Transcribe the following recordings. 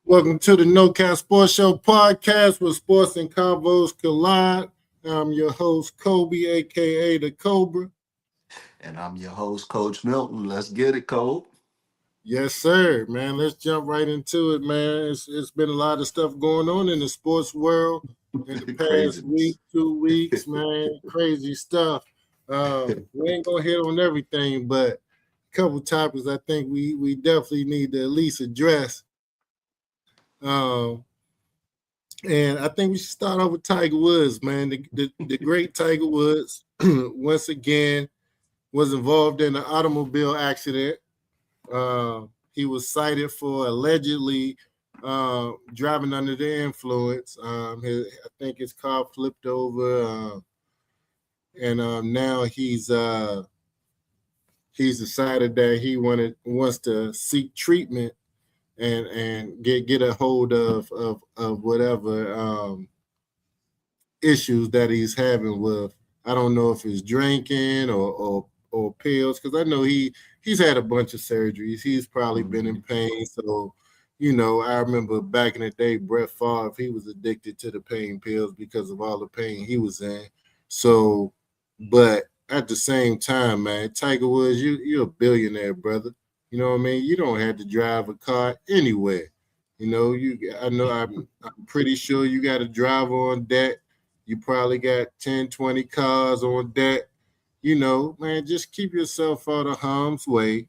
Welcome to the No Cap Sports Show podcast where sports and convos collide. I'm your host, Kobe, aka the Cobra. And I'm your host, Coach Milton. Let's get it, Cole. Yes, sir, man. Let's jump right into it, man. It's been a lot of stuff going on in the sports world in the past week, Craziness. 2 weeks, man. Crazy stuff. We ain't gonna hit on everything, but a couple topics I think we definitely need to at least address. Um, And I think we should start off with Tiger Woods, man. The great Tiger Woods, once again, was involved in an automobile accident. He was cited for allegedly driving under the influence. I think his car flipped over, and now he's decided that he wants to seek treatment and get a hold of whatever issues that he's having with. I don't know if it's drinking or pills, because I know he's had a bunch of surgeries. He's probably been in pain. So, I remember back in the day, Brett Favre, he was addicted to the pain pills because of all the pain he was in. So, but at the same time, man, Tiger Woods, you're a billionaire, brother. You know what I mean? You don't have to drive a car anywhere. I'm pretty sure you got a driver on deck. You probably got 10, 20 cars on deck. Man, just keep yourself out of harm's way.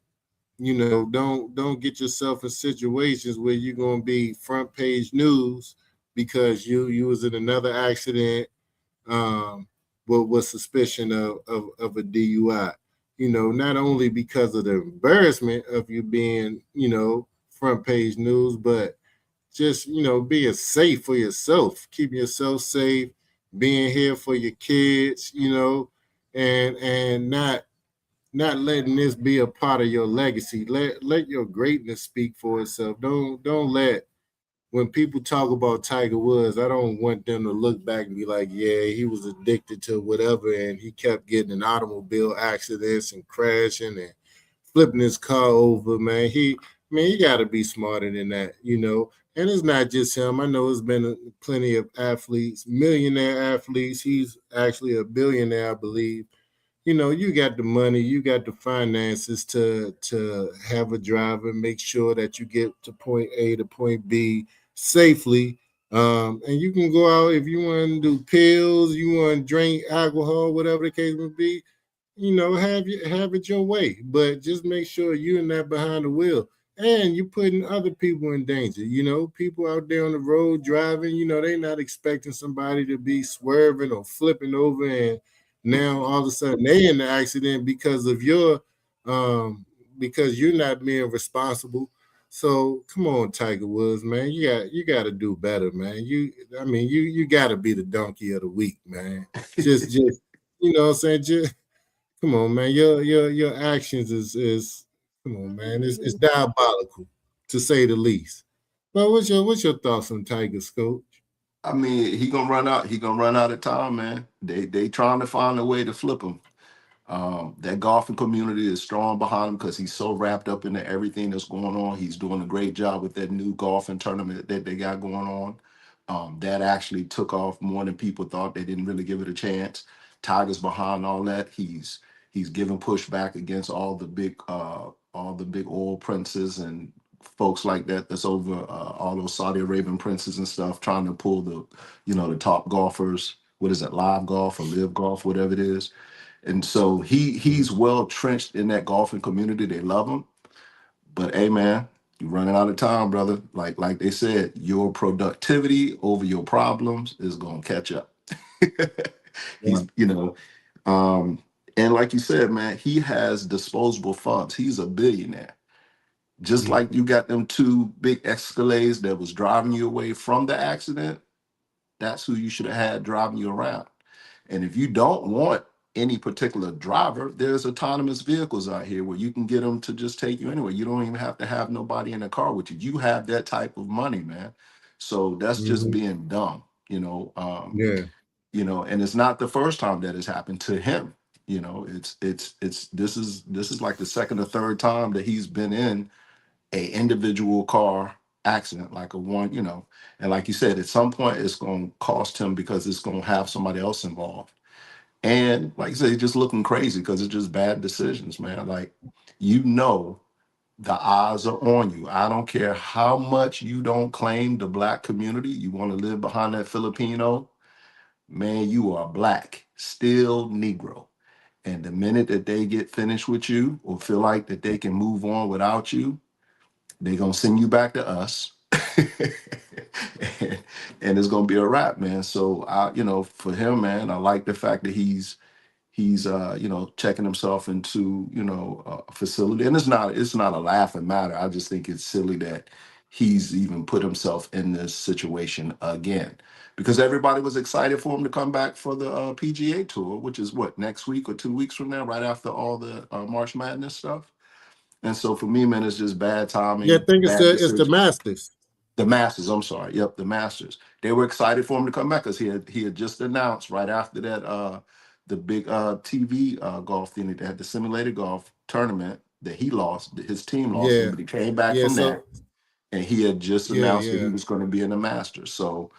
Don't get yourself in situations where you're gonna be front page news because you was in another accident um with suspicion of a DUI. Not only because of the embarrassment of you being, front page news, but just being safe for yourself, keeping yourself safe, being here for your kids, and not letting this be a part of your legacy. Let your greatness speak for itself. Don't let when people talk about Tiger Woods, I don't want them to look back and be like, yeah, he was addicted to whatever and he kept getting in automobile accidents and crashing and flipping his car over, man. He got to be smarter than that. And it's not just him. I know it's been plenty of athletes, millionaire athletes. He's actually a billionaire, I believe. You got the money, you got the finances to have a driver, make sure that you get to point A to point B safely. And you can go out if you want to do pills, you want to drink alcohol, whatever the case may be. Have it your way, but just make sure you're not behind the wheel. And you're putting other people in danger. People out there on the road driving, they're not expecting somebody to be swerving or flipping over and now all of a sudden they in the accident um because you're not being responsible. So come on, Tiger Woods, man. You got to do better, man. You got to be the donkey of the week, man. Just what I'm saying. Just come on, man. Your actions is come on, man. It's diabolical to say the least. But what's your thoughts on Tiger's coach? I mean, he gonna run out. He gonna run out of time, man. They trying to find a way to flip him. That golfing community is strong behind him because he's so wrapped up into everything that's going on. He's doing a great job with that new golfing tournament that they got going on. That actually took off more than people thought. They didn't really give it a chance. Tiger's behind all that. He's giving pushback against all the big oil princes and folks like that that's over all those Saudi Arabian princes and stuff trying to pull the top golfers. What is it, live golf or live golf, whatever it is. And so he's well trenched in that golfing community. They love him. But hey man, you're running out of time, brother. Like they said, your productivity over your problems is gonna catch up. Yeah. He's, um, and like you said, man, he has disposable funds. He's a billionaire. Just like you got them two big Escalades that was driving you away from the accident, that's who you should have had driving you around. And if you don't want any particular driver, there's autonomous vehicles out here where you can get them to just take you anywhere. You don't even have to have nobody in the car with you. You have that type of money, man. So that's just Mhm. being dumb, Yeah. and it's not the first time that has happened to him. It's this is like the second or third time that he's been in a individual car accident, like a one, and like you said, at some point it's going to cost him because it's going to have somebody else involved. And like you said, he's just looking crazy because it's just bad decisions, man. Like, the eyes are on you. I don't care how much you don't claim the black community. You want to live behind that Filipino, man, you are black, still Negro. And the minute that they get finished with you or feel like that they can move on without you, they're gonna send you back to us. and, and it's gonna be a wrap, man. So for him, man, I like the fact that he's checking himself into a facility, and it's not a laughing matter. I just think it's silly that he's even put himself in this situation again, because everybody was excited for him to come back for the PGA Tour, which is what, next week or 2 weeks from now, right after all the March Madness stuff. And so for me, man, it's just bad Yeah, I timing, think bad it's the decision. Masters. The Masters, I'm sorry. Yep, the Masters. They were excited for him to come back because he had just announced right after that the big TV golf thing that they had, the simulated golf tournament, that he lost. His team lost him, Yeah, but he came back yeah. from So that, and he had just yeah, announced that he yeah, was going to be in the Masters. So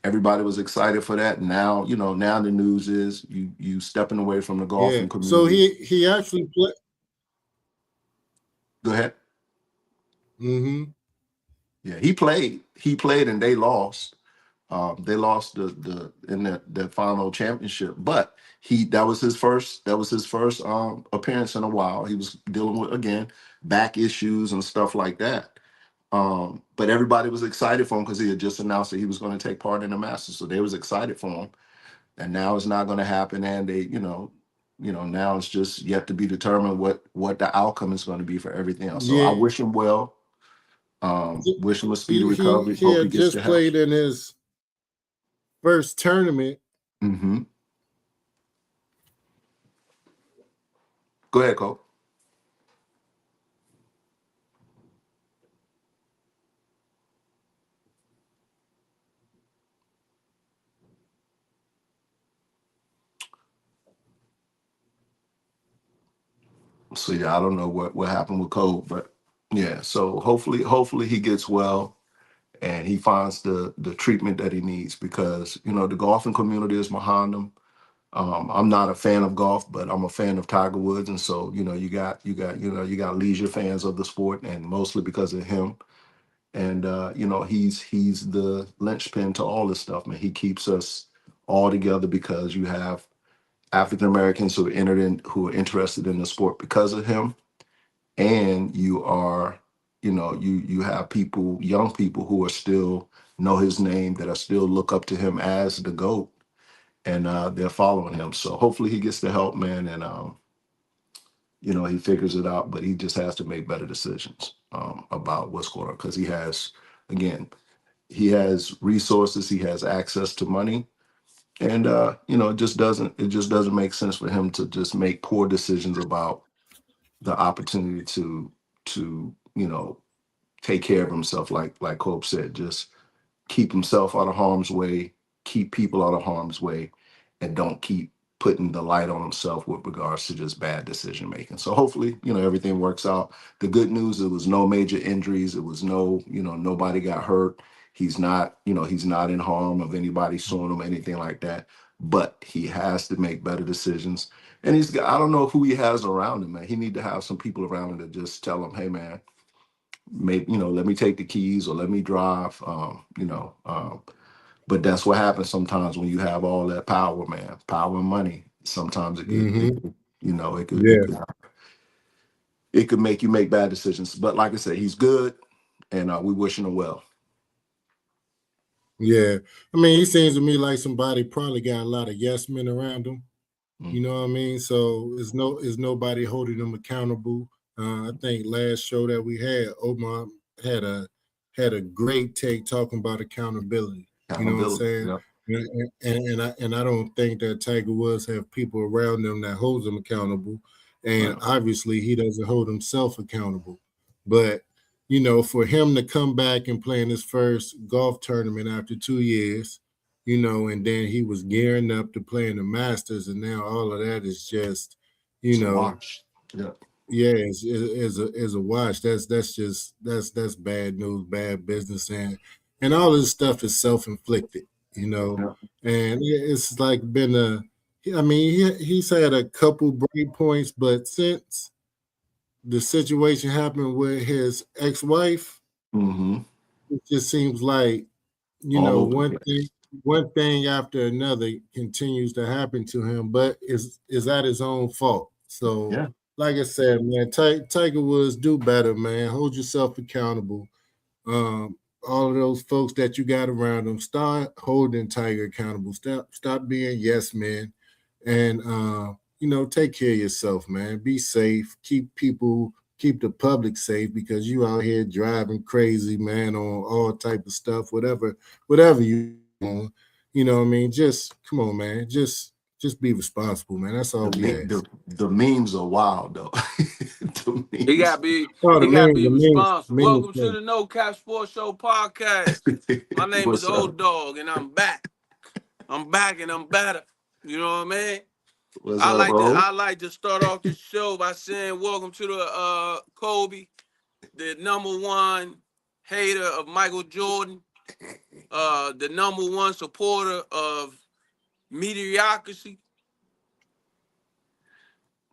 everybody was excited for that. Now, now the news is you stepping away from the yeah. golfing So community. he actually played. Go ahead. Mm-hmm. Yeah, he played and they lost. They lost the in that final championship, but that was his first appearance in a while. He was dealing with, again, back issues and stuff like that. But everybody was excited for him because he had just announced that he was going to take part in the Masters, so they was excited for him. And now it's not going to happen, and now it's just yet to be determined what the outcome is going to be for everything else. So I Yeah, wish him well. Wish him a speedy recovery. he Hope he had gets the just help. played in his first tournament. Hmm. Go ahead, Cole. So yeah, I don't know what happened with Cole, but yeah. So hopefully he gets well and he finds the treatment that he needs, because the golfing community is behind him. I'm not a fan of golf, but I'm a fan of Tiger Woods, and so you got leisure fans of the sport, and mostly because of him. And he's the linchpin to all this stuff, man. He keeps us all together because you have African Americans who are interested in the sport because of him, and you have people, young people, who are still know his name, that are still look up to him as the GOAT, and they're following him. So hopefully he gets the help, man, and he figures it out. But he just has to make better decisions about what's going on, because again, he has resources, he has access to money, and it just doesn't make sense for him to just make poor decisions about the opportunity to take care of himself, like Cope said, just keep himself out of harm's way, keep people out of harm's way, and don't keep putting the light on himself with regards to just bad decision making. So hopefully, everything works out. The good news, it was no major injuries. It was nobody got hurt. He's not in harm of anybody suing him, anything like that. But he has to make better decisions. And I don't know who he has around him, man. He need to have some people around him to just tell him, hey man, maybe, let me take the keys or let me drive. But that's what happens sometimes when you have all that power, man. Power and money. Sometimes Mm-hmm. it could it Yeah, could it could make you make bad decisions. But like I said, he's good, and we wishing him well. yeah. I mean, he seems to me like somebody probably got a lot of yes men around him. You know Mhm. what I mean? So is nobody holding them accountable. I think last show that we had, Omar had a had a great take talking about accountability. You know what I'm Accountability. saying? Yeah. And I don't think that Tiger Woods have people around him that holds him accountable. And Right. obviously he doesn't hold himself accountable. But for him to come back and play in his first golf tournament after 2 years, and then he was gearing up to play in the Masters, and now all of that is just, you It's a know, wash. Yeah. Yeah, is a watch. That's just that's bad news, bad business, and all this stuff is self inflicted, you know. Yeah. And it's like been a. I mean, he's had a couple break points, but since the situation happened with his ex wife, Mm-hmm. it just seems like All over the place. one thing after another continues to happen to him, but is at his own fault. So, Yeah. like I said, man, Tiger Woods, do better, man. Hold yourself accountable. Um, all of those folks that you got around them, start holding Tiger accountable. Stop being yes men, and take care of yourself, man. Be safe. Keep the public safe because you out here driving crazy, man, on all type of stuff, whatever you on. You know what I mean? Just come on, man. Just be responsible, man. That's all The we me ask. the memes are wild though. The He memes. gotta be Oh, he gotta be the memes, responsible. Welcome to memes. the No Cap Sports Show podcast. My name is What's Old up? Dog, and I'm back. I'm back, and I'm better. You know what I mean? What's I up, like to bro? I like to start off the show by saying welcome to the Kobe, the number one hater of Michael Jordan, the number one supporter of mediocrity,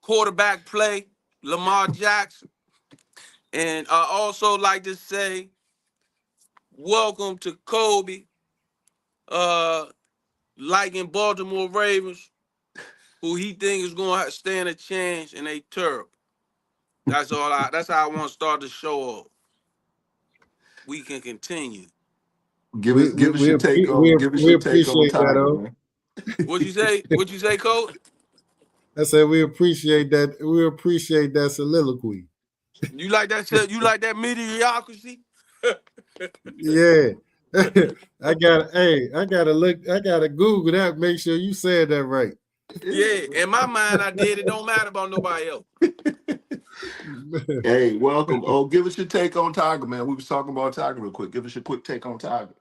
quarterback play, Lamar Jackson, and I also like to say welcome to Kobe, uh, liking Baltimore Ravens, who he think is going to stand a chance, and they terrible. That's all. That's how I want to start the show off. We can continue. Give us your take on We appreciate that, Tiger, oh. man. What you say? What you say, Coach? I said we appreciate that. We appreciate that soliloquy. You like that? You like that mediocrity? Yeah. I gotta look, I gotta Google that, make sure you said that right. Yeah. In my mind, I did. It don't matter about nobody else. Hey, welcome. Oh, give us your take on Tiger, man. We was talking about Tiger real quick. Give us your quick take on Tiger.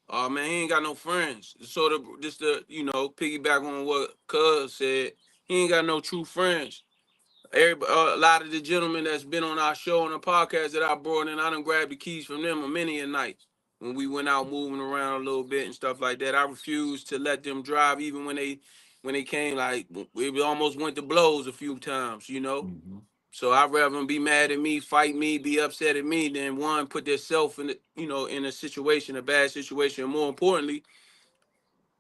Oh man, he ain't got no friends. Sort of just to piggyback on what Cuz said. He ain't got no true friends. Everybody, a lot of the gentlemen that's been on our show and the podcast that I brought in, I done grabbed the keys from them a many a night when we went out moving around a little bit and stuff like that. I refused to let them drive even when they came. Like we almost went to blows a few times, you know. Mm-hmm. So I'd rather them be mad at me, fight me, be upset at me than one put themselves in in a situation, a bad situation. And more importantly,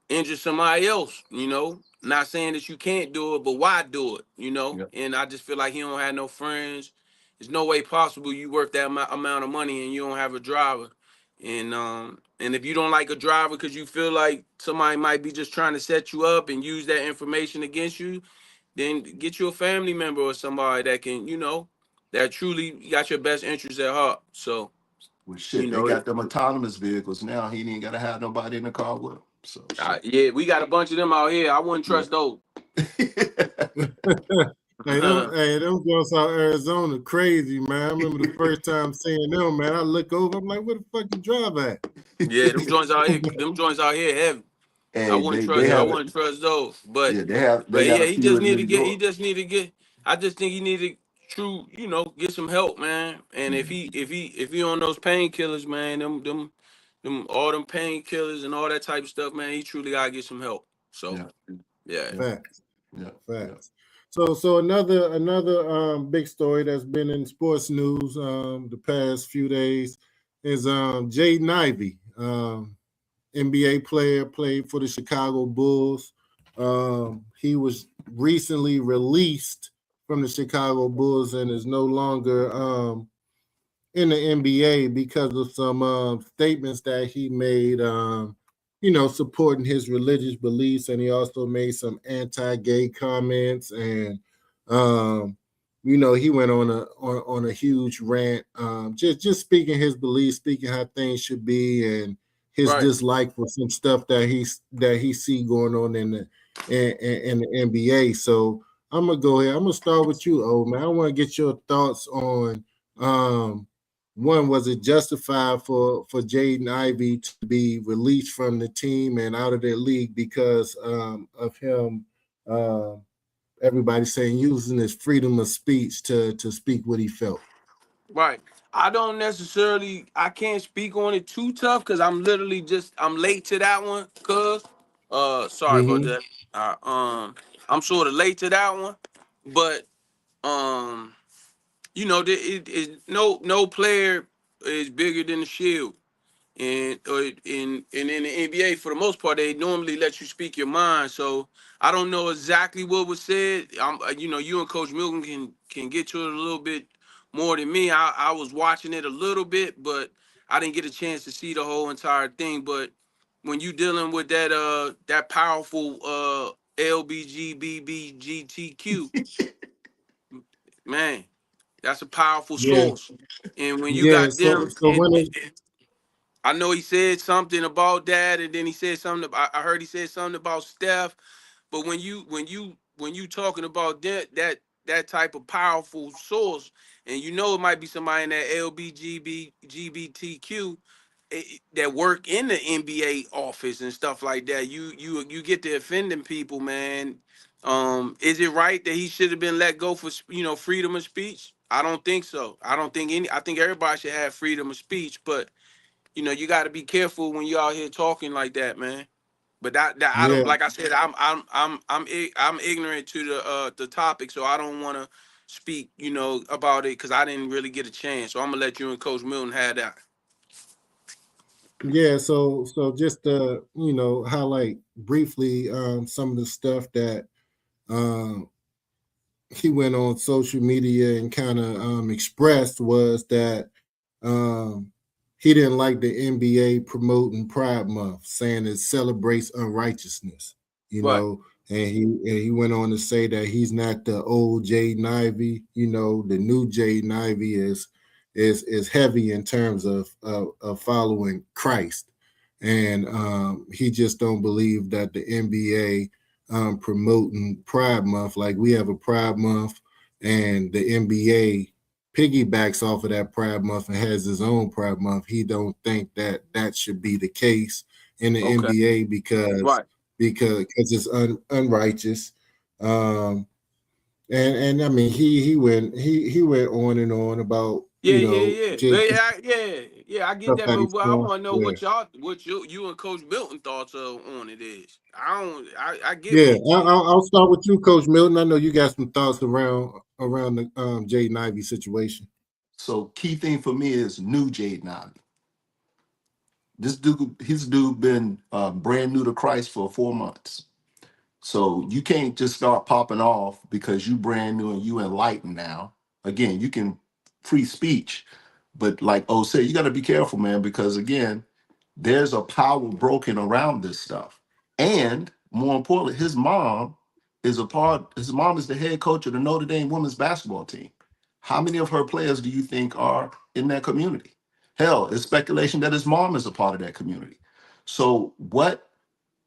injure somebody else, Not saying that you can't do it, but why do it? Yep. And I just feel like he don't have no friends. There's no way possible you work that amount of money and you don't have a driver. And if you don't like a driver because you feel like somebody might be just trying to set you up and use that information against you, then get you a family member or somebody that can, that truly got your best interest at heart. So, Well, you shit, they know, got them autonomous vehicles now. He ain't got to have nobody in the car with him. So shit. yeah, we got a bunch of them out here. I wouldn't Yeah. trust those. Hey, them girls out Arizona crazy, man. I remember the first time seeing them, man. I look over, I'm like, where the fuck you drive at? Yeah, them joints out here. Them joints out here heavy. I Hey, wouldn't they trust. I have it. wouldn't trust those. But Yeah, they but got yeah, a he few just in need New to get. He York. just need to get. I just think he need to get some help, man. And if Mhm. he on those painkillers, man, them all them painkillers and all that type of stuff, man, he truly gotta get some help. So Yeah, yeah. yeah, Facts, yeah, yeah. facts. So another big story that's been in sports news the past few days is Jaden Ivey, NBA player, played for the Chicago Bulls. He was recently released from the Chicago Bulls and is no longer in the NBA because of some statements that he made, supporting his religious beliefs, and he also made some anti-gay comments, and he went on a huge rant, just speaking his beliefs, speaking how things should be, and his Right. dislike for some stuff that he see going on in the NBA. So I'm gonna go ahead. I'm gonna start with you, old man. I want to get your thoughts on um, one, was it justified for Jaden Ivey to be released from the team and out of their league because of him everybody saying using his freedom of speech to speak what he felt. Right. I don't necessarily. I can't speak on it too tough because I'm literally just. I'm late to that one. Cause, sorry about Mm-hmm. that. I'm sort of late to that one, but um, no player is bigger than the shield. And in the NBA, for the most part, they normally let you speak your mind. So I don't know exactly what was said. You and Coach Milton can get to it a little bit more than me. I was watching it a little bit, but I didn't get a chance to see the whole entire thing. But when you dealing with that powerful LBGBBGTQ, man, that's a powerful Yeah, source. And when you yeah. got So them, so when it, I know he said something about that, and then he said something. I heard he said something about Steph. But when you talking about that type of powerful source, and it might be somebody in that LBGBGBTQ that work in the NBA office and stuff like that. You get to offending people, man. Is it right that he should have been let go for freedom of speech? I don't think so. I think everybody should have freedom of speech, but you got to be careful when you out here talking like that, man. But that I yeah, don't, like I said, I'm ignorant to the topic, so I don't want to speak, about it because I didn't really get a chance. So I'm gonna let you and Coach Milton have that. yeah. So just to highlight briefly some of the stuff that um he went on social media and kind of expressed was that um, he didn't like the NBA promoting Pride Month, saying it celebrates unrighteousness. You Right. know, and he went on to say that he's not the old Jay Ivey. The new Jay Ivey is heavy in terms of following Christ, and he just don't believe that the NBA promoting Pride Month. Like we have a Pride Month, and the NBA piggybacks off of that Pride Month and has his own Pride Month. He don't think that that should be the case in the Okay. NBA because Right. it's unrighteous. Um, and I mean he went on and on about Yeah, yeah, yeah. just Yeah. I get stuff that, that but he's I doing. want to know Yeah. what you and Coach Milton thoughts on it is. I don't. I get what Yeah, he's I'll, saying. I'll I'll start with you, Coach Milton. I know you got some thoughts around the Jaden Ivey situation. So key thing for me is new Jaden Ivey. This dude, his dude been brand new to Christ for 4 months. So you can't just start popping off because you brand new and you enlightened now. Again, you can free speech, but like O said, you got to be careful, man, because again, there's a power broken around this stuff. And more importantly, his mom is the head coach of the Notre Dame women's basketball team. How many of her players do you think are in that community? Hell, it's speculation that his mom is a part of that community. So what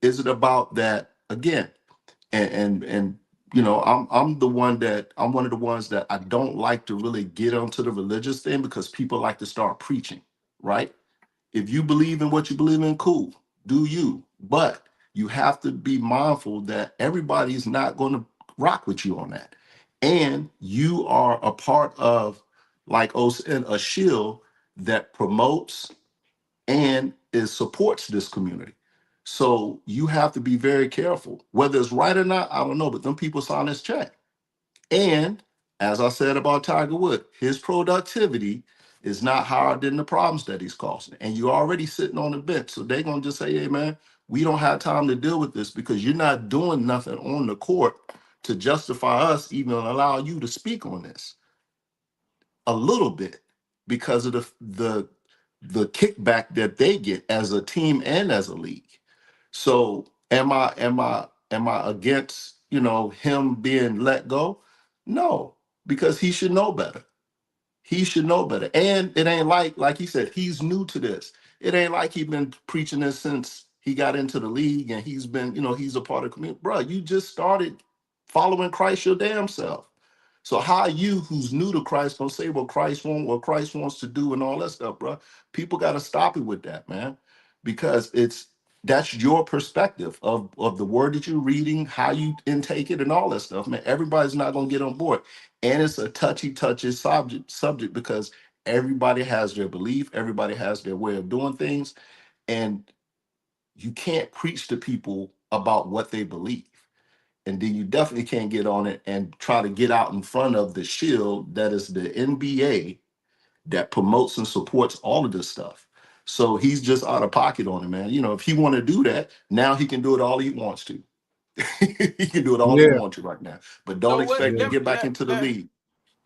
is it about that again? And I'm one of the ones that I don't like to really get onto the religious thing because people like to start preaching, right? If you believe in what you believe in, cool, do you. But you have to be mindful that everybody's not going to rock with you on that. And you are a part of, like O said, a shield that promotes and it supports this community. So you have to be very careful. Whether it's right or not, I don't know, but them people sign this check. And as I said about Tiger Woods, his productivity is not higher than the problems that he's causing. And you're already sitting on the bench. So they're going to just say, hey, man, we don't have time to deal with this because you're not doing nothing on the court to justify us even allow you to speak on this a little bit because of the kickback that they get as a team and as a league. So am I against him being let go? No, because he should know better. He should know better. And it ain't like he said, he's new to this. It ain't like he's been preaching this since he got into the league and he's been, he's a part of the community. Bro, you just started following Christ your damn self. So how are you, who's new to Christ, gonna say what Christ wants to do and all that stuff, bro? People got to stop it with that, man, because it's That's your perspective of the word that you're reading, how you intake it, and all that stuff, man. Everybody's not gonna get on board. And it's a touchy subject because everybody has their belief, everybody has their way of doing things, and you can't preach to people about what they believe. And then you definitely can't get on it and try to get out in front of the shield that is the NBA that promotes and supports all of this stuff. So he's just out of pocket on it, man. You know, if he want to do that, now he can do it all he wants to. He can do it all he Yeah, wants to right now. But don't So what? expect him to yeah, Let get back let into the let, league.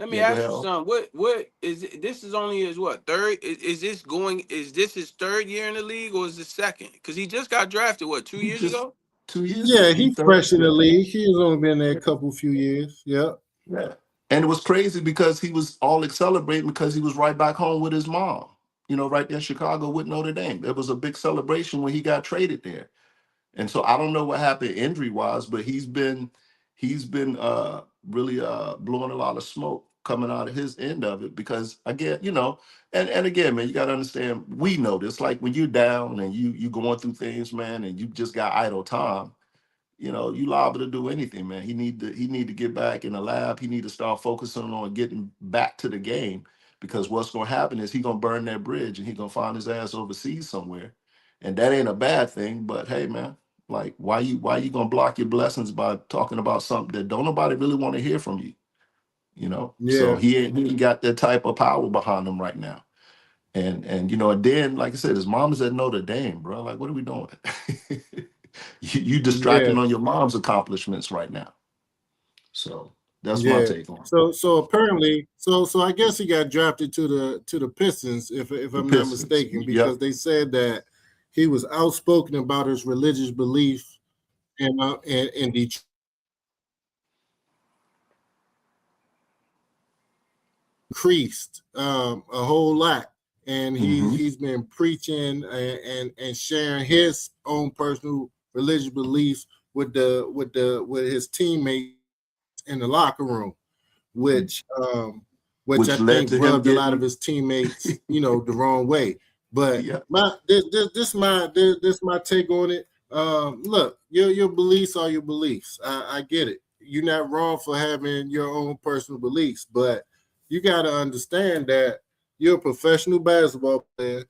let me Yeah, go ask ahead. you something. What is it, this is only his what third? Is this going? Is this his third year in the league or is it second? Because he just got drafted what 2 years Just ago? 2 years yeah. ago. He He third. fresh in the Yeah. league. He's only been there a couple few years. Yep. Yeah. And it was crazy because he was all celebrating because he was right back home with his mom, right there in Chicago with Notre Dame. It was a big celebration when he got traded there. And so I don't know what happened injury wise, but he's been really blowing a lot of smoke coming out of his end of it because again, and again, man, you gotta understand, we know this. Like when you're down and you going through things, man, and you just got idle time, you liable to do anything, man. He need to get back in the lab. He need to start focusing on getting back to the game because what's gonna happen is he gonna burn that bridge and he gonna find his ass overseas somewhere. And that ain't a bad thing, but hey man, like why you gonna block your blessings by talking about something that don't nobody really want to hear from you? So Yeah, he ain't got that type of power behind him right now. And then like I said, his mom is at Notre Dame, bro. Like, what are we doing? You yeah, distracting on your mom's accomplishments right now. So that's my yeah. take on it. So apparently, so I guess he got drafted to the Pistons, if The I'm not Pistons. mistaken, because Yep. they said that he was outspoken about his religious belief and decreased a whole lot, and Hmm. he's been preaching and sharing his own personal religious beliefs with his teammates in the locker room, which um, which I Which led think to him rubbed a lot of getting. his teammates, the wrong way. But Yeah. this my take on it. Look, your beliefs are your beliefs. I get it. You're not wrong for having your own personal beliefs, but you got to understand that you're a professional basketball player.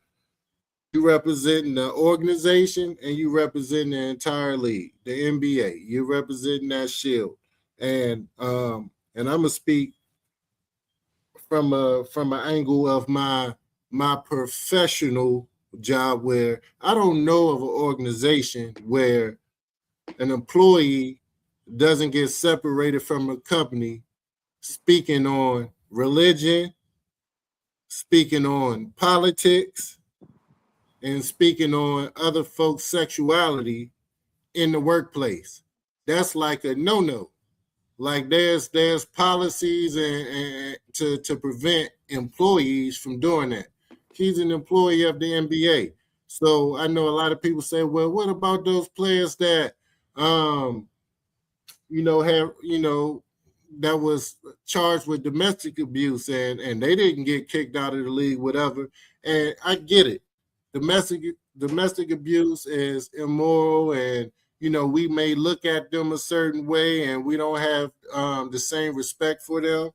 You representing the organization and you represent the entire league, the NBA. You're representing that shield, and I'm gonna speak from an angle of my professional job where I don't know of an organization where an employee doesn't get separated from a company speaking on religion, speaking on politics, and speaking on other folks' sexuality in the workplace. That's like a no-no. Like there's policies and to prevent employees from doing that. He's an employee of the NBA. So I know a lot of people say, well, what about those players that um have that was charged with domestic abuse and they didn't get kicked out of the league, whatever. And I get it. Domestic abuse is immoral, and we may look at them a certain way and we don't have the same respect for them.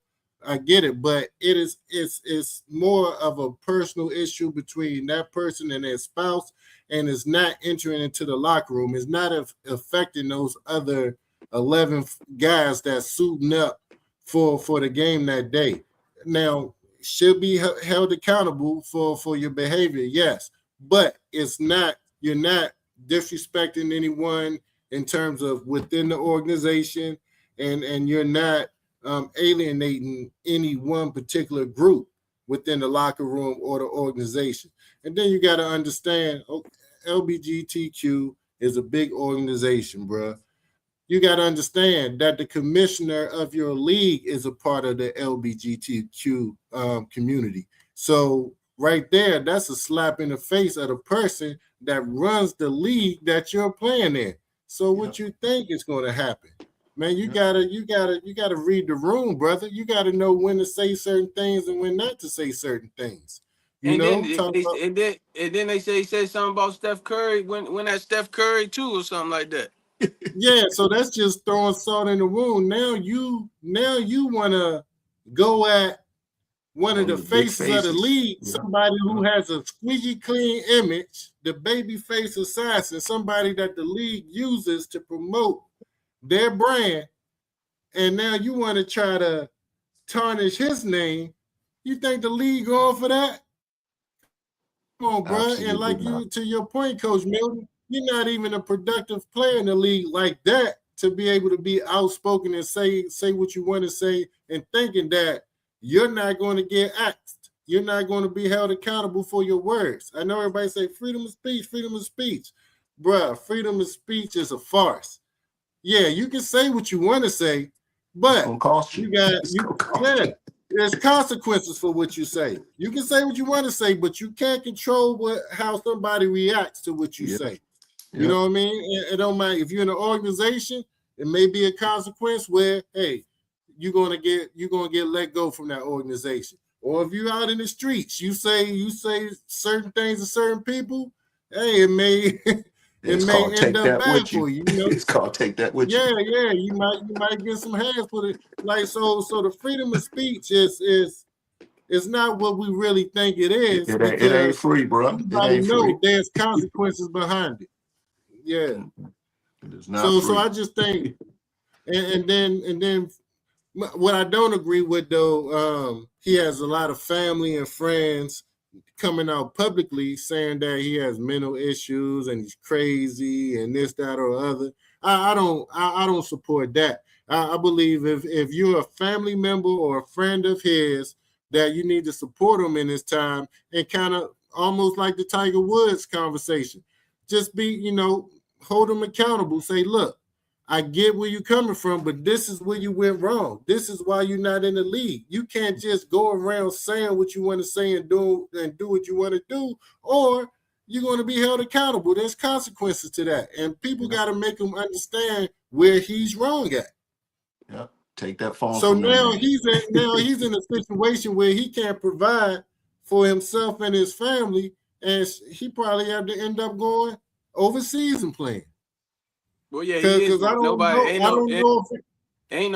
I get it, but it's more of a personal issue between that person and their spouse, and it's not entering into the locker room. It's not affecting those other 11 guys that's suiting up for the game that day. Now, should be held accountable for your behavior, yes, but it's not. You're not disrespecting anyone in terms of within the organization, and you're not alienating any one particular group within the locker room or the organization. And then you got to understand, LBGTQ is a big organization, bro. You got to understand that the commissioner of your league is a part of the LGBTQ community. So right there, that's a slap in the face of the person that runs the league that you're playing in. So what Yep. you think is going to happen? Man, you Yep. gotta read the room, brother. You gotta know when to say certain things and when not to say certain things. And then Talk they about and then they say he said something about Steph Curry when that Steph Curry too or something like that. yeah. So that's just throwing salt in the wound. Now you want to go at one of One the of the big faces of the faces. league, Yeah. somebody who Yeah. has a squeaky clean image, the baby face assassin, somebody that the league uses to promote their brand, and now you want to try to tarnish his name. You think the league going for that? Come on, bro. And Absolutely like not. you, to your point, Coach Milton, you're not even a productive player in the league like that to be able to be outspoken and say what you want to say, and thinking that you're not going to get axed. You're not going to be held accountable for your words. I know everybody say freedom of speech, freedom of speech. Bruh, freedom of speech is a farce. Yeah, you can say what you want to say, It's but gonna cost you. you got It's you gonna cost yeah. you. There's consequences for what you say. You can say what you want to say, but you can't control how somebody reacts to what you Yeah. say. You Yeah. know what I mean? It don't matter if you're in an organization. It may be a consequence where, hey, you're gonna get let go from that organization. Or if you're out in the streets, you say certain things to certain people. Hey, it may it It's may called end take up that bad with you. for you. You know. It's called take that with you. Yeah. You might get some hands for it. Like so the freedom of speech is not what we really think it is, It ain't because free, bro. It everybody ain't free. know there's consequences behind it. Yeah. It is not So I free. just think, and then what I don't agree with though, he has a lot of family and friends coming out publicly saying that he has mental issues and he's crazy and this, that, or other. I don't support that. I believe if you're a family member or a friend of his, that you need to support him in this time, and kind of almost like the Tiger Woods conversation. Just hold him accountable. Say, look, I get where you're coming from, but this is where you went wrong. This is why you're not in the league. You can't just go around saying what you want to say and do what you want to do, or you're going to be held accountable. There's consequences to that, and people Yeah. got to make him understand where he's wrong at. Yeah. Take that phone So from that now man. he's in a situation where he can't provide for himself and his family, and he probably have to end up going overseas and playing. Well, yeah, he is, Because I but don't nobody know. I don't know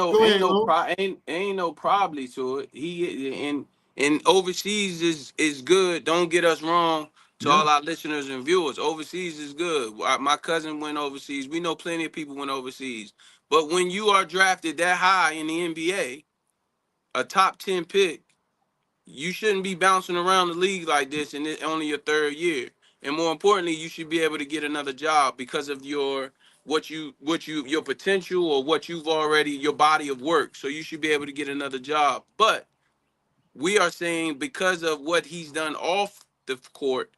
if go ahead, oh. ain't no probably to it. He and overseas is good. Don't get us wrong, to Yeah. all our listeners and viewers. Overseas is good. My cousin went overseas. We know plenty of people went overseas. But when you are drafted that high in the NBA, a top 10 pick, you shouldn't be bouncing around the league like this and it's only your third year. And more importantly, you should be able to get another job because of your potential, or what you've already, your body of work. So you should be able to get another job. But we are saying, because of what he's done off the court,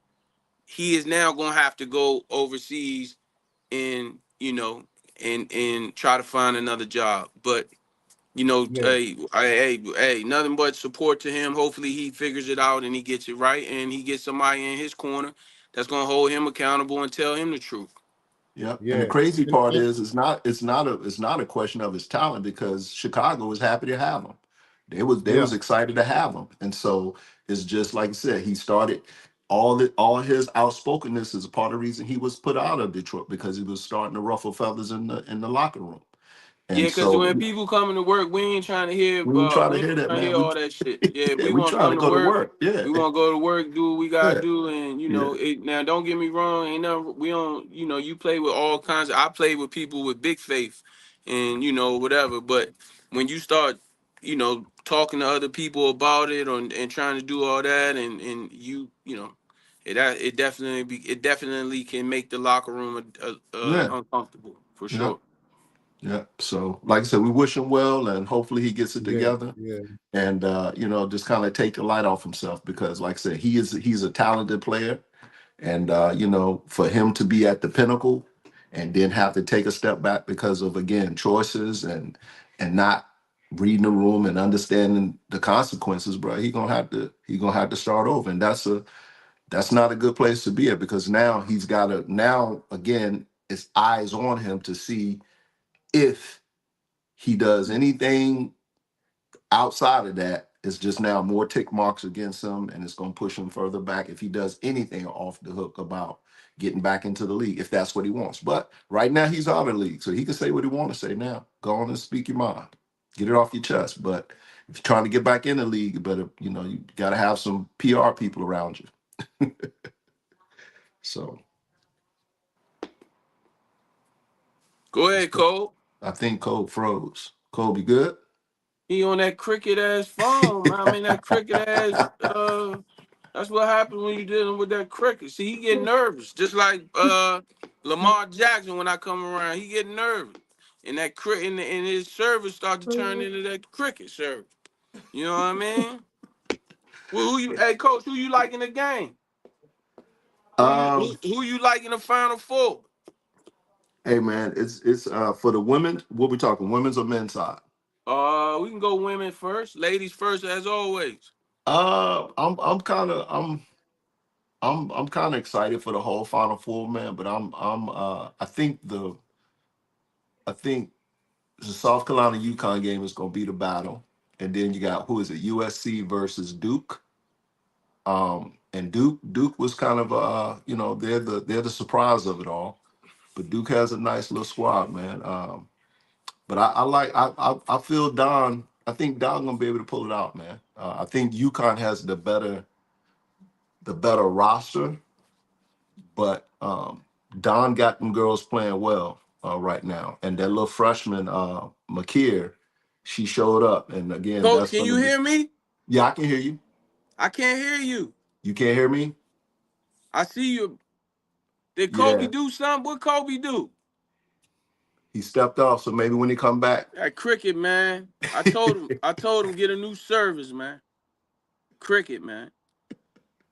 he is now going to have to go overseas and and try to find another job. But Yeah, hey, nothing but support to him. Hopefully he figures it out and he gets it right, and he gets somebody in his corner that's gonna hold him accountable and tell him the truth. Yep. And the yeah, crazy and, part and is it's not a question of his talent, because Chicago was happy to have him. They yeah, was excited to have him. And so it's just like I said, he started all his outspokenness is a part of the reason he was put out of Detroit, because he was starting to ruffle feathers in the locker room. Yeah, And because so when people coming to work, we ain't trying to hear we try to we ain't hear that, trying to man. hear all that shit. Yeah, Yeah, we we want to trying come to to go to work. work. Yeah. We want to go to work, do what we gotta Yeah. do, and Yeah. now don't get me wrong, ain't no we don't you play with all kinds of. I play with people with big faith, and whatever. But when you start talking to other people about it, and trying to do all that, and it definitely can make the locker room Yeah. uncomfortable for Yeah. sure. Yeah. So like I said, we wish him well, and hopefully he gets it yeah, together. yeah, And just kind of take the light off himself, because like I said, he's a talented player. And for him to be at the pinnacle and then have to take a step back because of, again, choices and not reading the room and understanding the consequences, bro, he gonna have to start over. And that's not a good place to be at, because now now again, it's eyes on him to see if he does anything outside of that, It's just now more tick marks against him, and it's going to push him further back if he does anything off the hook about getting back into the league, if that's what he wants. But right now, he's out of the league, so he can say what he wants to say now. Go on and speak your mind, get it off your chest. But if you're trying to get back in the league, you better, you got to have some PR people around you. So Go ahead, Cole. I think Cole froze. Cole, be good? He on that cricket ass phone, man. I mean that cricket ass. That's what happens when you dealing with that cricket. See, he get nervous, just like Lamar Jackson. When I come around, he get nervous, and that and his service start to turn into that cricket service. You know what I mean? Well, hey coach, who you like in the game? Um, Who you like in the Final Four? Hey man, it's for the women. What we talking? Women's or men's side? We can go women first, ladies first, as always. I'm kind of excited for the whole Final Four, man. But I think the South Carolina UConn game is gonna be the battle, and then you got, who is it? USC versus Duke. And Duke was kind of they're the surprise of it all, but Duke has a nice little squad, man. But I feel Don. I think Don gonna be able to pull it out, man. I think UConn has the better roster, but Don got them girls playing well right now, and that little freshman McKeer, she showed up, and again, Coach, that's can gonna you be. hear me? Yeah, I can hear you. I can't hear you. You can't hear me? I see you. Did Kobe Yeah, do something? What Kobe do? he stepped off, so maybe when he come back. That cricket, man. I told him get a new service, man. Cricket, man.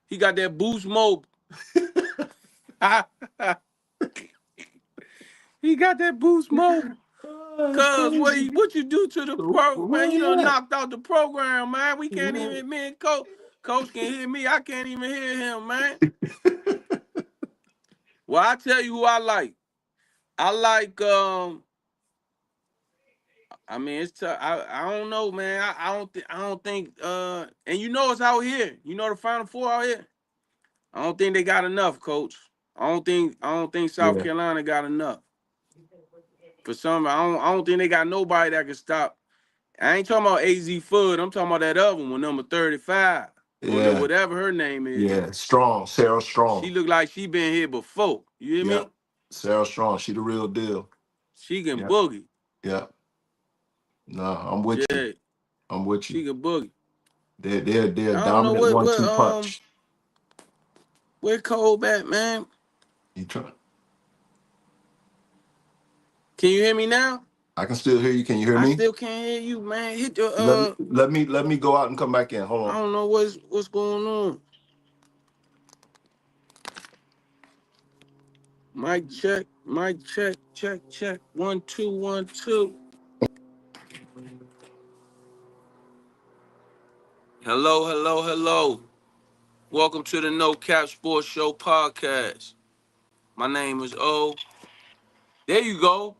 He got that boost mobile. He got that boost mobile. Cuz what you do to the program, man? You done What? knocked out the program, man. We can't even, man, coach can hear me. I can't even hear him, man. Well, I tell you who I like. I like I mean, it's tough. I don't know, man. I don't think and you know it's out here. You know the Final Four out here. I don't think they got enough, coach. I don't think South Yeah, Carolina got enough. For some, I don't think they got nobody that can stop. I ain't talking about AZ Fudd. I'm talking about that other one, number 35. Or yeah, whatever her name is. yeah. Strong, Sarah She Strong. look like she been here before. You hear me? Yep, Sarah Strong. She the real deal. She can Yep, boogie. yep. No, I'm with you. Yeah, I'm with you. she can boogie. They're a I don't know dominant what one-two punch. where Cole at, man. You try. Can you hear me now? I can still hear you. Can you hear I me? still can't hear you, man. Hit the Let me go out and come back in. Hold I on. don't know what's going on. Mic check, check. 1 2 1 2. Hello. Welcome to the No Cap Sports Show podcast. My name is O. There you go.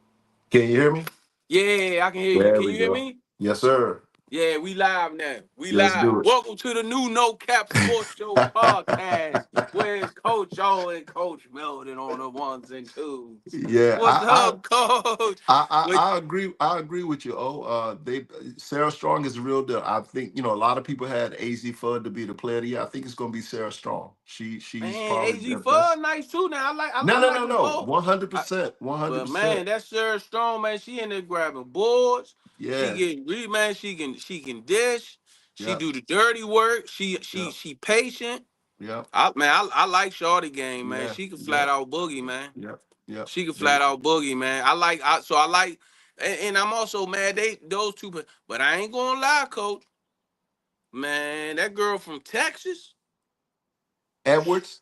Can you hear me? Yeah, I can hear you. There Can we you hear go. me? Yes, sir. Yeah, we live now. We Let's live. do Welcome to the new No Cap Sports Show podcast. Where's Coach O and Coach Melvin on the ones and twos? Yeah, What's up, Coach? What, I agree. I agree with you. They Sarah Strong is the real deal. I think a lot of people had AZ Fudd to be the player of the year. I think it's going to be Sarah Strong. She's man, probably AG the Fudd best. nice too. Now No, I no, like no, them no. both. 100%. But 100%. man, that Sarah Strong, man, she in there grabbing boards. She Yeah. get man. She can dish. She Yep. do the dirty work. She Yep. patient. Yep. I like Shorty game, man. Yeah. She can flat Yep. out boogie, man. Yep. Yep. She can They, flat out boogie, man. I like, and I'm also mad those two, but I ain't gonna lie, coach. Man, that girl from Texas, Edwards.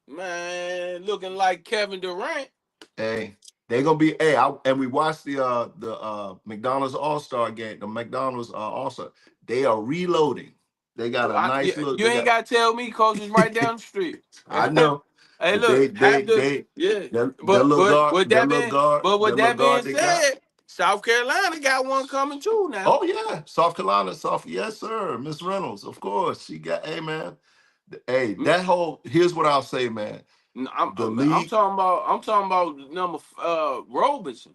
man, looking like Kevin Durant. Hey, they gonna be. And we watched the McDonald's All Star game. The McDonald's All Star. They are reloading. They got a nice look. You They ain't got. gotta tell me, coach is right down the street. I know, Hey, but look, they have they the they yeah. that But little but guard with that that little being guard but with that little that being guard they got. said, South Carolina got one coming too now. Oh yeah, South Carolina, South. Yes, sir. Miss Reynolds, of course. She got. Hey, man. Hey, Mm, that whole. Here's what I'll say, man. The I'm league. talking about number Robinson.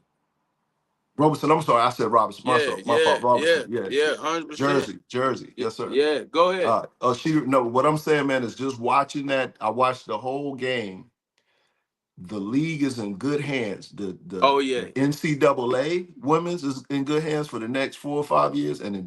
Robertson. I'm sorry. I said Robinson. My Yeah, fault. My yeah, fault. yeah, Robinson. Yeah. yeah, 100%. Jersey. Jersey. Yes, sir. Yeah, go ahead. Oh, she. No. What I'm saying, man, is just watching that. I watched the whole game. The league is in good hands. Oh The yeah, NCAA women's is in good hands for the next 4 or 5 years, and the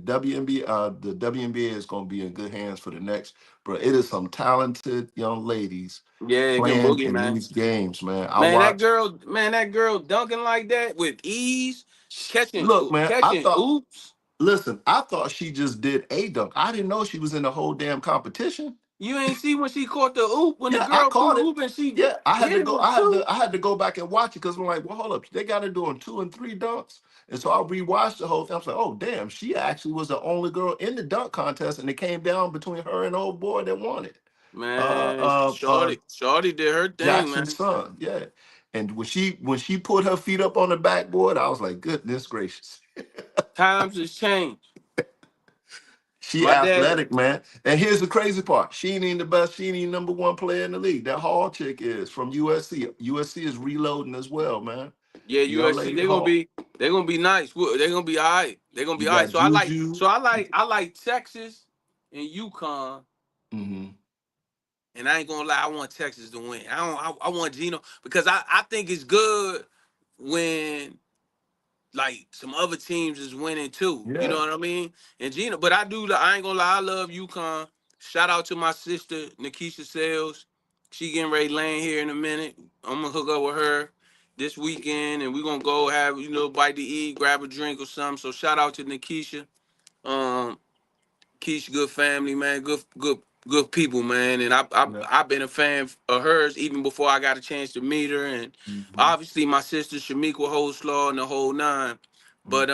WNBA is going to be in good hands for the next. Bro, it is some talented young ladies yeah, can playing boogie, in man. these games, man. I watch. Man, that girl dunking like that with ease, catching, Look, man. I catching thought. oops. Listen, I thought she just did a dunk. I didn't know she was in the whole damn competition. You ain't see when she caught the oop when the Yeah, I girl threw caught the it. oop and she Yeah, I had hit to it go. with two. I had to go back and watch it because I'm like, well, hold up, they got her doing 2 and 3 dunks, and so I rewatched the whole thing. I was like, oh damn, she actually was the only girl in the dunk contest, and it came down between her and the old boy that won it. Uh, Man, uh, uh, Shorty did her thing, Jackson's man. son. Yeah, and when she put her feet up on the backboard, I was like, goodness gracious. Times has changed. She My dad, athletic, man. And here's the crazy part. She ain't even the best. She ain't even #1 player in the league. That Hall chick is from USC. USC is reloading as well, man. yeah, Young USC, lady Hall. they're gonna be nice. They're gonna be all right. They're gonna You be all right. got Juju. I like Texas and UConn. Mm-hmm. And I ain't gonna lie, I want Texas to win. I want Gino because I think it's good when like some other teams is winning too. You know Yeah. what I mean? And Gino, but I ain't gonna lie, I love UConn. Shout out to my sister, Nikisha Sales. She getting ready to land here in a minute. I'm gonna hook up with her this weekend and we're gonna go have, bite to eat, grab a drink or something. So shout out to Nikisha. Um, Keish, good family, man. Good people, man. And Yeah. I've been a fan of hers even before I got a chance to meet her. And Mm-hmm. obviously my sister Shamika Hoslaw and the whole nine. But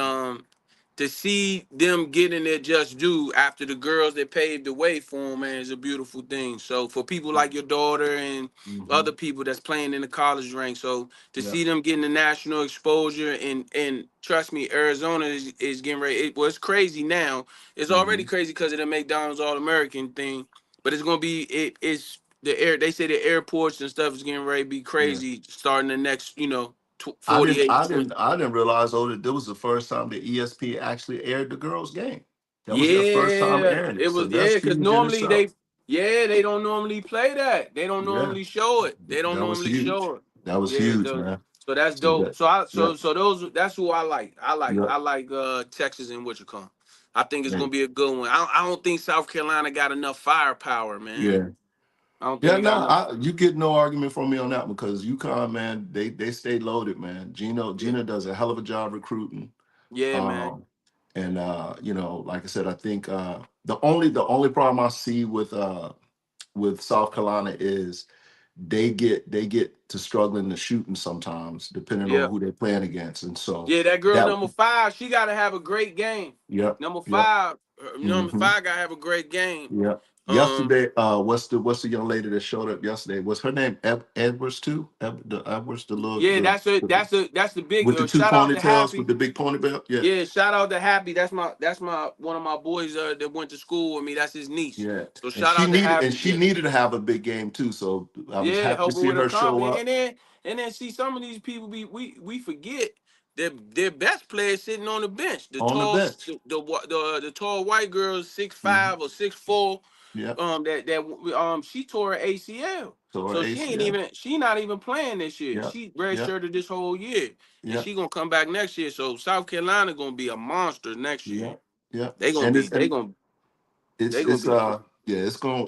to see them getting their just due after the girls that paved the way for them, man, is a beautiful thing. So for people like your daughter and Mm-hmm. other people that's playing in the college ranks, so to Yeah. see them getting the national exposure and trust me, Arizona is getting ready. It's crazy now. It's already Mm-hmm. crazy because of the McDonald's All American thing, but it's gonna be it's the air. They say the airports and stuff is getting ready to be Yeah. crazy starting the next 48. I didn't realize though that this was the first time that ESP actually aired the girls' game. That was their first time Yeah, airing it it. So was that's because huge in normally itself. they don't normally play that. They don't Yeah. normally show it. They don't That was normally huge. show it. That was Yeah, huge, man. so that's So dope. that So yeah. those that's who I like. Yeah. I like Texas and Wichita. I think it's Yeah. gonna be a good one. I don't think South Carolina got enough firepower, man. Yeah. I don't think Yeah, they got no, enough. you get no argument from me on that one because UConn, man, they stay loaded, man. Yeah, Gina does a hell of a job recruiting. yeah, man. Um, and like I said, I think the only problem I see with South Carolina is they get to struggling to shooting sometimes, depending on Yeah. who they're playing against. And so Yeah, that girl that number five, she gotta have a great game. yep, Number yep. five, number hmm five gotta have a great game. Yeah. Um, Yesterday, what's the young lady that showed up yesterday? Was her name Edwards too? The Edwards, the little yeah, that's the big with the two shout out to ponytails with Happy. the big ponytail. Yeah, Yeah, shout out to Happy. That's my one of my boys that went to school with me. That's his niece. yeah. So And shout she out to needed and Happy. she Yeah, needed to have a big game too. So I was yeah, happy to helping see with her her show confidence. up And then see some of these people we forget their best players sitting on the bench. The on the tall bench. the tall white girls hmm 6'5" or 6'4". Yeah. She tore her ACL. So her So ACL. she not even playing this year. Yeah. She Yeah. redshirted this whole year. And Yeah. she gonna come back next year. So South Carolina gonna be a monster next year. Yeah. Yeah. They gonna And be it's they and gonna it's they gonna it's be yeah,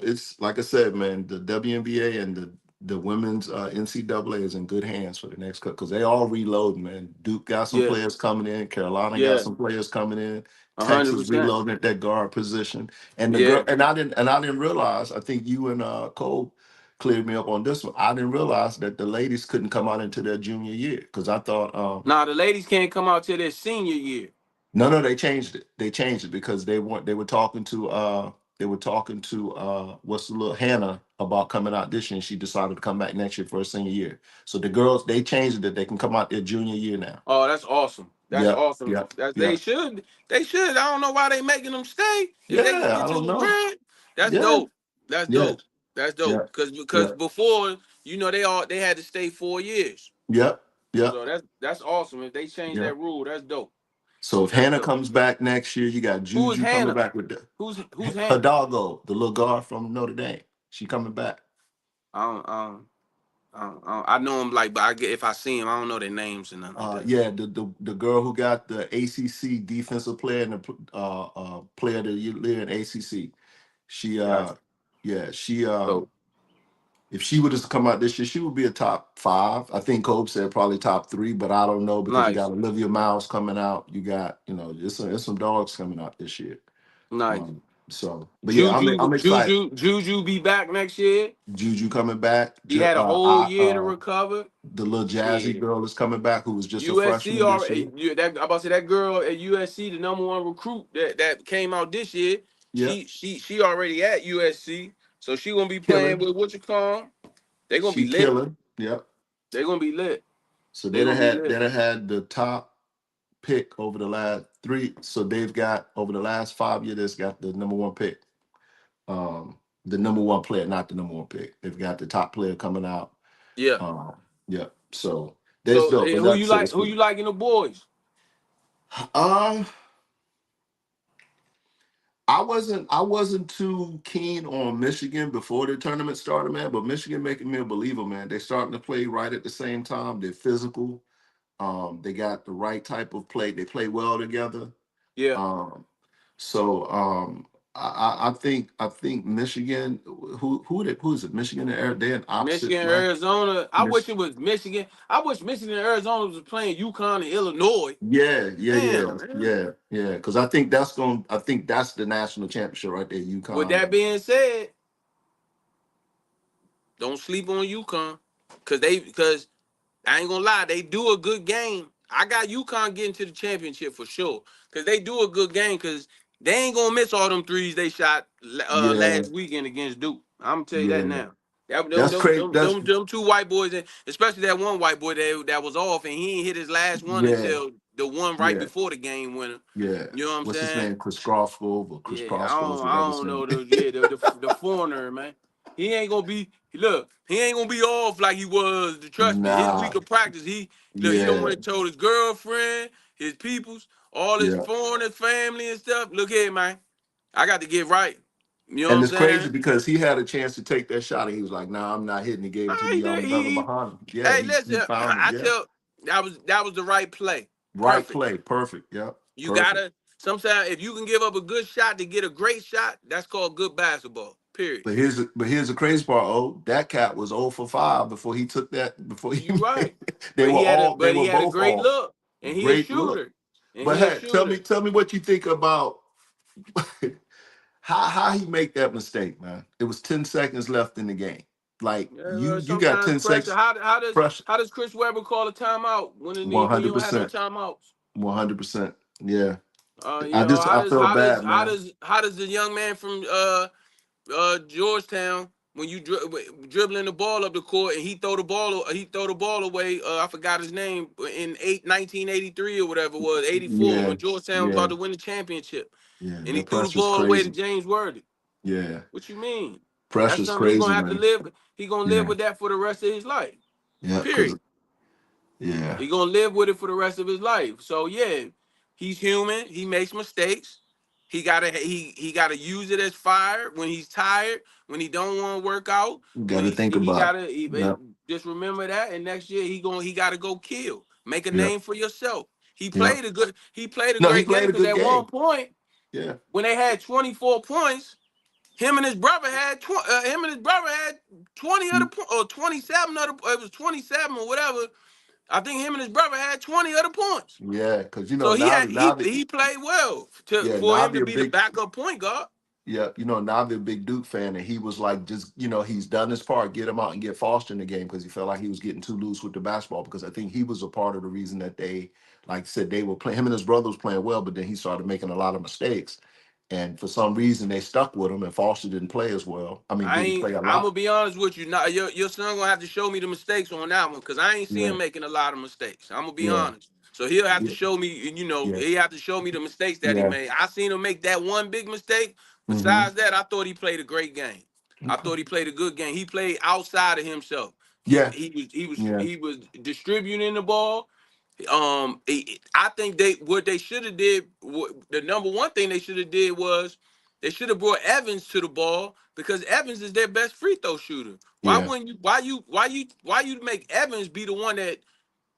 it's like I said, man, the WNBA and the women's NCAA is in good hands for the next cut because they all reloading, man. Duke got some yeah, players coming in, Carolina got yeah, some players coming in, a hundred Texas percent. reloading at that guard position. And the girl Yeah. and I didn't realize, I think you and Cole cleared me up on this one. I didn't realize that the ladies couldn't come out into their junior year because I thought Now the ladies can't come out till their senior year. no, they changed it. They changed it because they were talking to They were talking to what's the little Hannah about coming out this year, and she decided to come back next year for her senior year. So the girls, they changed it that they can come out their junior year now. Oh, that's awesome. That's Yep, awesome. yep, That they yep. should. They should. I don't know why they making them stay. If they can Yeah, I get don't you a know. bread, that's Yeah, dope. That's yeah, dope. That's dope. yeah, Because yeah, before, they had to stay 4 years. yep, yep, So that's awesome. If they change yep. that rule, that's dope. So if That's Hannah dope. comes back next year, you got Who is Juju coming Hannah? back with Who's her Hannah? doggo, the little guard from Notre Dame. She coming back. I don't, I don't, I know them like, but I get if I see them, I don't know their names and nothing like that. Yeah, the girl who got the ACC defensive player and the player of the year in ACC. She Gotcha. yeah, So if she would have come out this year, she would be a top five. I think Cope said probably top three, but I don't know because you got nice, Olivia Miles coming out. You got, there's some dogs coming out this year. nice. Um, but yeah, Juju, I'm excited. Juju, Juju be back next year. Juju coming back. He had a whole year to recover. The little Jazzy Shit. girl is coming back, who was just a USC freshman this year. already. I'm about to say that girl at USC, the number one recruit that came out this year. Yep, She already at USC, so she gonna be playing killing. with what you call. They gonna be She lit. killing. Yep. They gonna be lit. So They gonna be they lit. done had the top pick over the last three. So they've got over the last 5 years, they've got the number one pick. The number one player, not the number one pick. They've got the top player coming out. Yeah. Yeah. So that's So dope. But who like I you said, like? it's Who cool. you like in the boys? Um, I wasn't too keen on Michigan before the tournament started, man. But Michigan making me a believer, man. They're starting to play right at the same time. They're physical. They got the right type of play. They play well together. Yeah. Um, so I think Michigan. Who is it? Michigan and they're in opposite Michigan, flag. Arizona. I wish it was Michigan. I wish Michigan and Arizona was playing UConn and Illinois. Yeah, yeah, yeah, Damn, man. yeah, yeah. Because I think that's going. I think that's the national championship right there. With UConn. that being said, don't sleep on UConn. Because I ain't gonna lie, they do a good game. I got UConn getting to the championship for sure. Cause they do a good game. Cause they ain't gonna miss all them threes they shot Yeah, last weekend against Duke. I'm gonna tell you that yeah. now. That, That's crazy. them two white boys, especially that one white boy that was off, and he ain't hit his last one Yeah, until the one right yeah, before the game winner. yeah. You know what I'm What's his saying? name? Chris Crossgrove or Chris Yeah, Crossgrove, I whatever his don't name. know the foreigner, man. He ain't gonna be he ain't gonna be off like he was. Trust me, his week Nah. of practice, he don't Yeah, want to told his girlfriend, his peoples, all his yeah. foreigners, family and stuff. Look here, man. I got to get right. You know what And I'm it's crazy saying? because he had a chance to take that shot and he was like, "Nah, I'm not hitting." He gave it to Nah, the he did. young brother behind him. Yeah, Hey, he listen, found it. I Yeah, tell that was the right play. right Perfect. play, perfect. Yep, You perfect. gotta sometimes if you can give up a good shot to get a great shot, that's called good basketball. Period. But here's the crazy part. Oh, that cat was 0 for 5 before he took that. Before he You right. made, they But he were had a both great off. look. And he a Great look. shooter. And But he a hey, tell me shooter. tell me what you think about how he make that mistake, man. It was 10 seconds left in the game. Like you got Sometimes 10 pressure. seconds pressure. How does Chris Webber call a timeout when you don't have no 100%. timeouts? 100%. Yeah. You know, I felt bad, man. how does the young man from Georgetown when you dribbling the ball up the court and he throw the ball away. I forgot his name in 1983 or whatever it was 84 Yeah. when Georgetown was Yeah. about to win the championship Yeah. and he That threw the pressure's ball away to crazy. James Worthy. Yeah. What you mean? That's Pressure's something he crazy, gonna have to man. live. He gonna live Yeah. with that for the rest of his life. Yeah. Cause Period. yeah. He gonna live with it for the rest of his life. So yeah, he's human. He makes mistakes. He gotta use it as fire when he's tired, when he don't want to work out, You when gotta think he about gotta it. Yeah. just remember that. And next year he gotta go kill, make a Yeah. name for yourself. Yeah. He played a No, he great game played a because good at one game. point Yeah. when they had 24 points, him and his brother had 20 other or 27 other. It was 27 or whatever. I think him and his brother had 20 other points. Yeah. Cause So now that he played well yeah, for now him to they're be the big. backup point guard. Yeah, now they're a big Duke fan, and he was like, just he's done his part, get him out and get Foster in the game because he felt like he was getting too loose with the basketball. Because I think he was a part of the reason that they, like I said, they were playing. Him and his brother was playing well, but then he started making a lot of mistakes, And for some reason, they stuck with him, and Foster didn't play as well. I mean, didn't play a I'm gonna lot. be honest with you. Now your son gonna have to show me the mistakes on that one because I ain't see Yeah, him making a lot of mistakes. I'm gonna be yeah, honest. So he'll have to yeah, show me, yeah, he have to show me the mistakes that he yeah. made. I seen him make that one big mistake. Mm-hmm. Besides that, I thought he played a great game. I Okay. thought he played a good game. He played outside of himself. Yeah, yeah. He was distributing the ball. I think what they should have did, the number one thing they should have did was they should have brought Evans to the ball because Evans is their best free throw shooter. Why Yeah. wouldn't you? Why you make Evans be the one that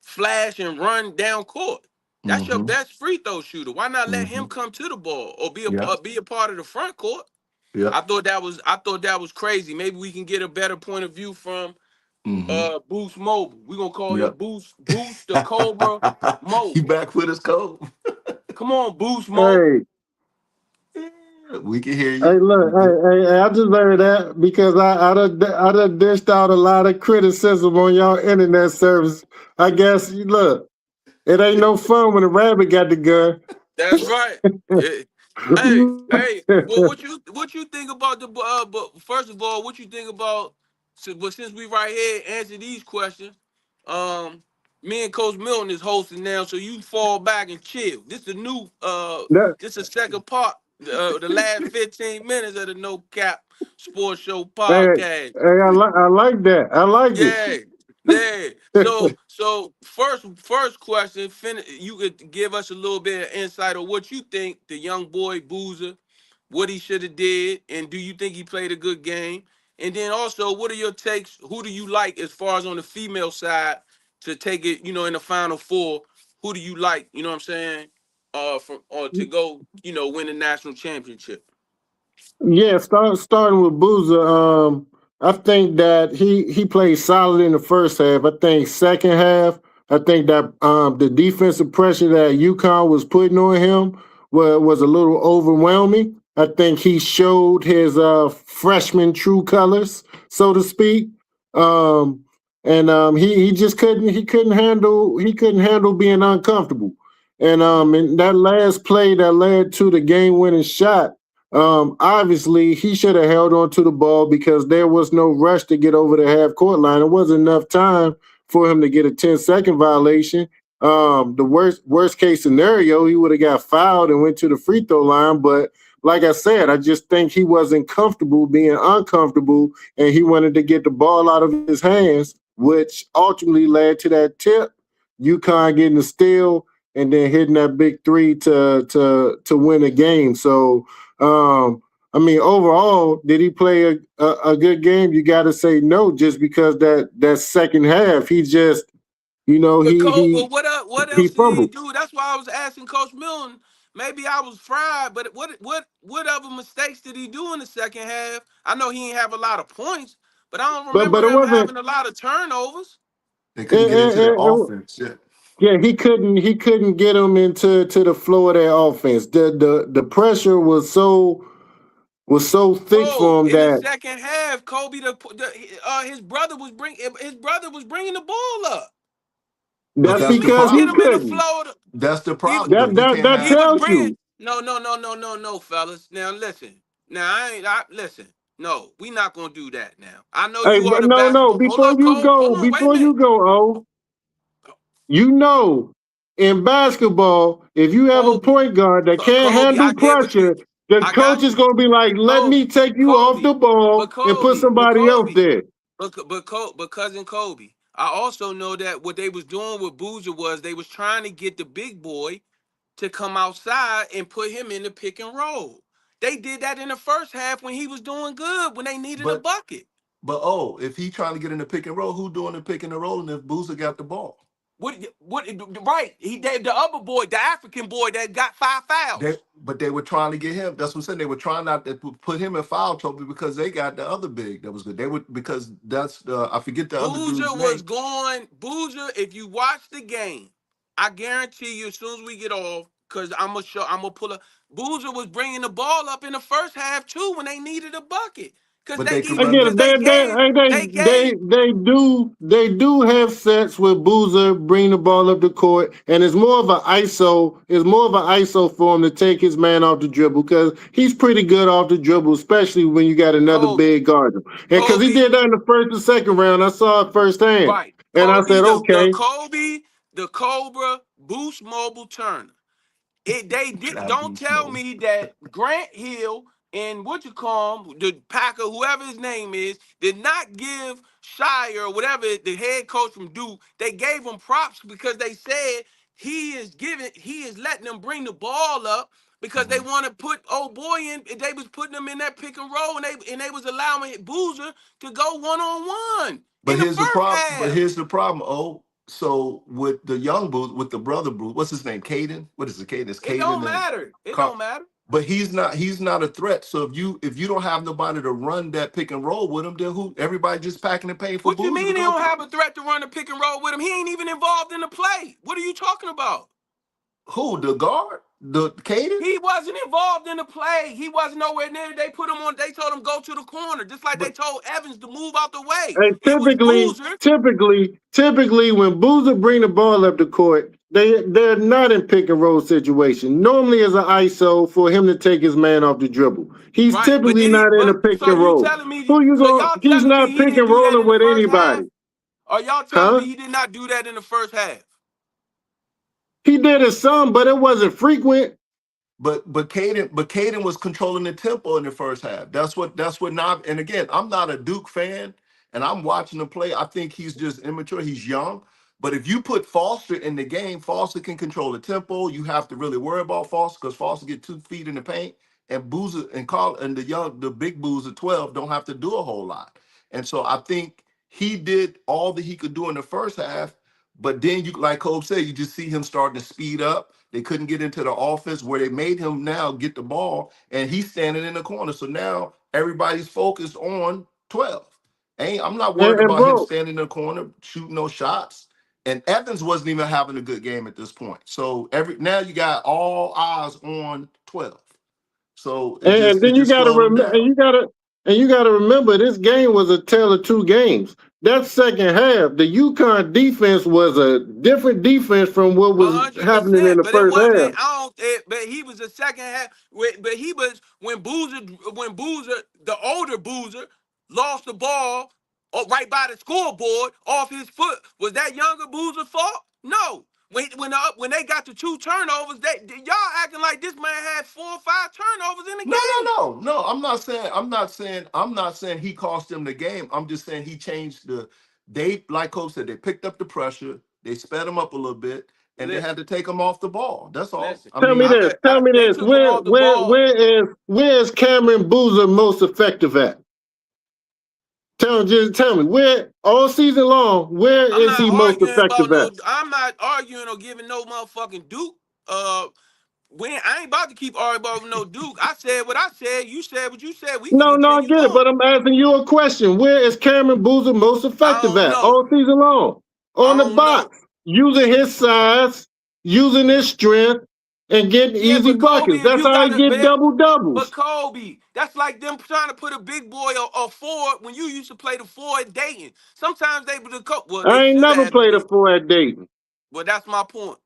flash and run down court? That's your Mm-hmm. best free throw shooter. Why not let Mm-hmm. him come to the ball or Yeah. be a part of the front court? Yeah. I thought that was crazy. Maybe we can get a better point of view from Mm-hmm. Boost Mobile. We're gonna call Yeah. him Boost the Cobra He Mobile. back with his code. Come on, Boost Mobile. Hey, Yeah, we can hear hey, you. look, We can. I just learned that because I done dished out a lot of criticism on y'all internet service. I guess, look, it ain't no fun when a rabbit got the gun. That's right. Eh, hey, well, what you think about the but first of all, what you think about but since we right here answer these questions, um, me and Coach Milton is hosting now, so you fall back and chill. This is a new That, this is the second part, the last 15 minutes of the No Cap Sports Show hey, podcast. I like that. I like it. Yeah, yeah. So first question, you could give us a little bit of insight on what you think the young boy Boozer, what he should have did, and do you think he played a good game? And then also, what are your takes? Who do you like as far as on the female side to take it? In the final four, who do you like? You know what I'm saying? From or to go, win the national championship. Yeah, starting with Boozer, I think that he played solid in the first half. I think second half, I think that the defensive pressure that UConn was putting on him was a little overwhelming. I think he showed his freshman true colors, so to speak. Um, and he just couldn't handle being uncomfortable. And in that last play that led to the game winning shot, obviously, he should have held on to the ball because there was no rush to get over the half court line. It wasn't enough time for him to get a 10-second violation. The worst case scenario, he would have got fouled and went to the free throw line. But like I said, I just think he wasn't comfortable being uncomfortable, and he wanted to get the ball out of his hands, which ultimately led to that tip. UConn getting the steal and then hitting that big three to win a game. So I mean, overall, did he play a good game? You got to say no, just because that second half, he just, you know, But what he else did he fumbled. do? That's why I was asking Coach Milton. Maybe I was fried, but what other mistakes did he do in the second half? I know he didn't have a lot of points, but I don't But remember it him wasn't. having a lot of turnovers. They It, couldn't get into the it, it, offense. Yeah. yeah, he couldn't get him to the flow of their offense. The pressure was so thick Bro, for him in the that second half, Kobe, his brother was bringing the ball up. What But do that's you that's the mean because he get him problem. in the couldn't. flow? That's the He problem, though. You can't That he have. was tells bringing. you. No, fellas. Now listen. Now I ain't. Listen. No, we not gonna do that. Now I know Hey, you are but the no, basketball. Hold before up, you Cole. go, Hold on. Wait a minute. you know, in basketball, if you have a Kobe. point guard that can't Kobe. I handle get what you. pressure, the I coach got is you, going to be like, let me Kobe. take you off Kobe. the ball But and put Kobe. But somebody else Kobe. there. But cousin Kobe. I also know that what they was doing with Boozer was they was trying to get the big boy to come outside and put him in the pick and roll. They did that in the first half when he was doing good, when they needed a But bucket. if he trying to get in the pick and roll, who doing the pick and the roll? And if Boozer got the ball, What right. The other boy, the African boy that got 5 fouls. they were trying to get him. That's what I'm saying. They were trying not to put him in foul trouble because they got the other big that was good. They would because that's I forget the other dude's name. Boozer, if you watch the game, I guarantee you as soon as we get off, because I'm gonna pull up. Boozer was bringing the ball up in the first half too when they needed a bucket. Because But they they could I even run get the it. because they gave They do have sets where Boozer bring the ball up the court, and it's more of an ISO. It's more of an ISO for him to take his man off the dribble because he's pretty good off the dribble, especially when you got another Kobe, big guard. And because he Kobe, did that in the first and second round, I saw it firsthand, right. and I Kobe, said, the okay. Kobe, the Cobra, Boost Mobile Turner. They did. trap Don't boost tell mode. me that Grant Hill and what you call him, the Packer, whoever his name is, did not give Shire or whatever the head coach from Duke. They gave him props because they said he is letting them bring the ball up because they Mhm. want to put old boy in. They was putting them in that pick and roll, and they was allowing Boozer to go 1-on-1 But in the here's the first problem. But half. here's the problem. Oh, so with the young Booth, with the brother Booth, what's his name? Caden. What is it? Caden. It's It don't Caden and matter. It Carl. don't matter. But he's not a threat. So if you don't have nobody to run that pick and roll with him, then who? Everybody just packing and paying for What you Boozer to mean he go don't through. have a threat to run the pick and roll with him? He ain't even involved in the play. What are you talking about? Who? The guard? The Caden? He wasn't involved in the play. He wasn't nowhere near. They put him on. They told him go to the corner, just like they But told Evans to move out the way. And It was Boozer. typically, when Boozer bring the ball up the court, they're not in pick and roll situation. Normally, as an ISO for him to take his man off the dribble. He's Right, but typically did he? not in a But pick so and you roll. telling me? Who you So going? y'all He's telling me not he pick didn't and do that rolling in the with first half? anybody, Or y'all telling me huh? he did not do that in the first half? He did it some, but it wasn't frequent. Caden was controlling the tempo in the first half. That's what not. And again, I'm not a Duke fan, and I'm watching him play. I think he's just immature. He's young. But if you put Foster in the game, Foster can control the tempo. You have to really worry about Foster because Foster get 2 feet in the paint, and Boozer and Carl and the big Boozer 12 don't have to do a whole lot. And so I think he did all that he could do in the first half. But then you, like Cole said, you just see him starting to speed up. They couldn't get into the offense where they made him now get the ball, and he's standing in the corner. So now everybody's focused on 12. I'm not worried And about him bro, standing in the corner shooting no shots. And Evans wasn't even having a good game at this point. So every now you got all eyes on 12. So it and just it then you just got to slowed him remember, down. and you got to remember, this game was a tale of two games. That second half, the UConn defense was a different defense from what One was hundred happening in percent, the but it first wasn't. half. I don't. But he was the second half. But he was when Boozer, the older Boozer, lost the ball right by the scoreboard off his foot. Was that younger Boozer's fault? No. When they got the 2 turnovers, y'all acting like this man had 4 or 5 turnovers in the No, game. no, no, no. I'm not saying he cost them the game. I'm just saying he changed the. They, like Coach said, they picked up the pressure. They sped him up a little bit, and they had Listen, to take him off the ball. That's all. listen. I Tell me mean, this. Tell me They this. took him off the ball. Where is Cameron Boozer most effective at? Just tell me where all season long. Where I'm is not he most arguing effective about at? no. I'm not arguing or giving no motherfucking Duke. I ain't about to keep arguing about no Duke. I said what I said. You said what you said. We can No, no, I continue get it, but going. I'm asking you a question. Where is Cameron Boozer most I effective don't at know. all season long? On I the don't know. box, using his size, using his strength, and getting Yeah, easy but Kobe, buckets. if That's you how he got to, get double but doubles. Kobe, that's like them trying to put a big boy or forward when you used to play the four at Dayton. Sometimes they would well, they I ain't should have never had the played a big. four at Dayton. Well, that's my point.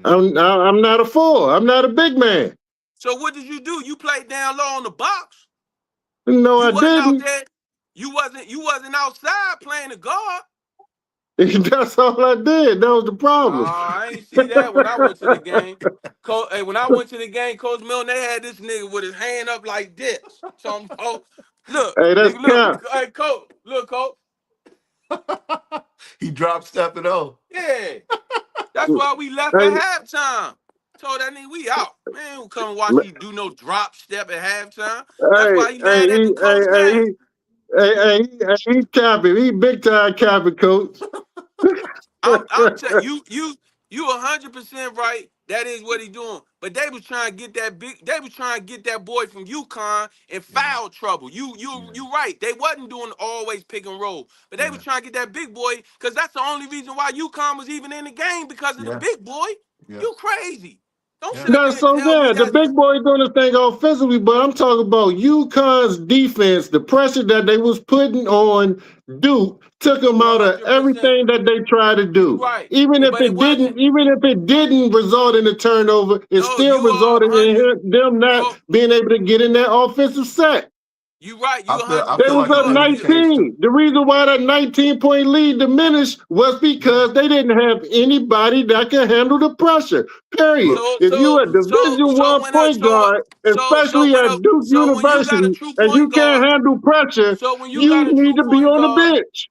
yeah, I'm not a four. I'm not a big man. So what did you do? You played down low on the box. No, You I wasn't out didn't. there. You wasn't outside playing the guard. That's all I did. That was the problem. I ain't see that when I went to the game. When I went to the game, Coach Milne, they had this nigga with his hand up like this. So look, Hey, that's nigga, look, cap. hey, Coach, look, Coach. he dropped stepping on. Yeah, that's why we left Hey, at halftime. Told that nigga we out. Man, who come and watch you do no drop step at halftime. That's hey, why he mad at the coach now. he capping. He big time capping, coach. I'm telling you 100% right. That is what he doing. But they was trying to get that big. They was trying to get that boy from UConn in Yeah, foul trouble. You you yeah, you right. They wasn't doing always pick and roll, but they was yeah, trying to get that big boy because that's the only reason why UConn was even in the game because of the yeah, big boy. yeah. You crazy. Don't Yeah. sit up That's here and so tell me good. The that. big boy doing this thing offensively, but I'm talking about UConn's defense. The pressure that they was putting on Duke took them out of 100%. everything that they tried to You do. right. But it wasn't. Even if it didn't result in a turnover, it No, still you are resulted in 100. them not So being able to get in that offensive set. you right. I You feel I hundred. They feel You was like the up you thing to you. change too. 19. The reason why that 19-point lead diminished was Yeah. because they didn't have anybody that could handle the pressure. Period. Look, If you a Division One point guard, especially at Duke so when you got a University, true and you point can't guard, handle pressure, so when you you got a need true to be point on the guard, bench.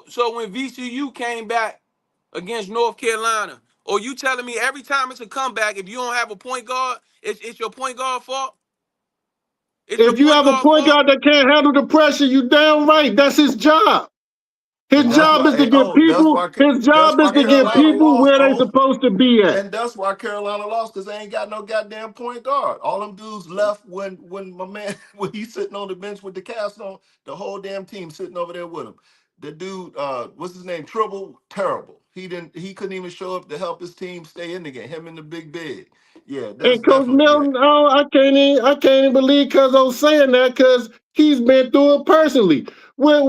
so when VCU came back against North Carolina, or you telling me every time it's a comeback, if you don't have a point guard, it's your point guard fault? It's your If you point have a guard point fault? guard that can't handle the pressure, you damn right. That's his job. and His that's job why is to get that's people. why His that's job is why to And get Carolina and people lost. where they Oh, supposed to be at. and that's why Carolina lost because they ain't got no goddamn point guard. All them dudes left when my man when he's sitting on the bench with the cast on, the whole damn team sitting over there with him. The dude, what's his name? Trouble, terrible. He couldn't even show up to help his team stay in the game. Him and the big big. Yeah, that's And Coach definitely yeah. Milton, oh, I can't even believe cuz I was saying that because he's been through it personally. Where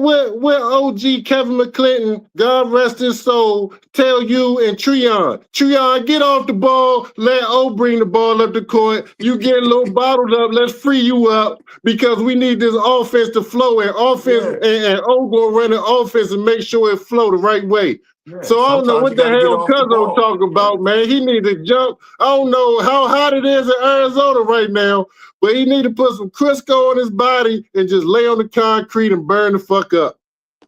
OG Kevin McClinton, God rest his soul, tell you and Treon, get off the ball, let O bring the ball up the court. You get a little bottled up, let's free you up because we need this offense to flow and offense Yeah, and O go run the offense and make sure it flow the right way. yeah. So I don't know Sometimes you what the got to get hell off the Cuzzo ball. talking Yeah. about, man. He needs to jump. I don't know how hot it is in Arizona right now, but he need to put some Crisco on his body and just lay on the concrete and burn the fuck up.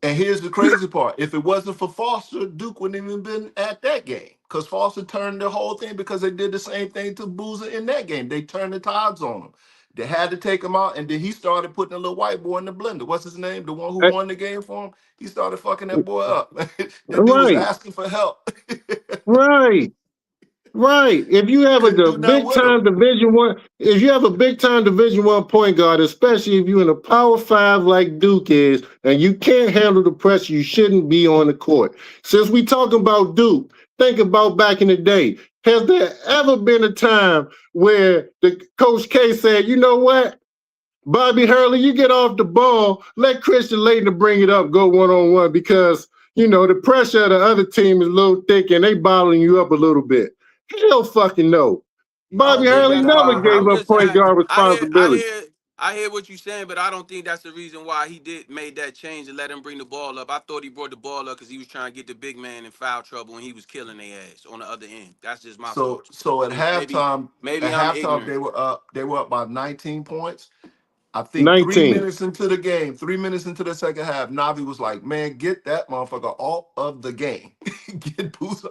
And here's the crazy part. If it wasn't for Foster, Duke wouldn't even been at that game. Because Foster turned the whole thing because they did the same thing to Boozer in that game. They turned the tides on him. They had to take him out, and then he started putting a little white boy in the blender. What's his name? The one who Eh, won the game for him? He started fucking that boy up. That dude was Right, asking for help. right. Right. If you have Couldn't a do nothing big with him. time Division One, if you have a big time Division One point guard, especially if you're in a Power Five like Duke is, and you can't handle the pressure, you shouldn't be on the court. Since we talking about Duke, think about back in the day. Has there ever been a time where the Coach K said, you know what? Bobby Hurley, you get off the ball, let Christian Laettner bring it up, go one-on-one, because the pressure of the other team is a little thick and they bottling you up a little bit. Hell fucking no. No, Bobby they Hurley gotta never allow gave I'm Hurley. up just point guard responsibility. I hear what you're saying, but I don't think that's the reason why he did made that change and let him bring the ball up. I thought he brought the ball up because he was trying to get the big man in foul trouble and he was killing their ass on the other end. That's just my So thoughts. so at Maybe halftime, maybe I'm they ignorant. were up. They were up by 19 points. I think 19. 3 minutes into the second half, Navi was like, "Man, get that motherfucker off of the game, get Boozer."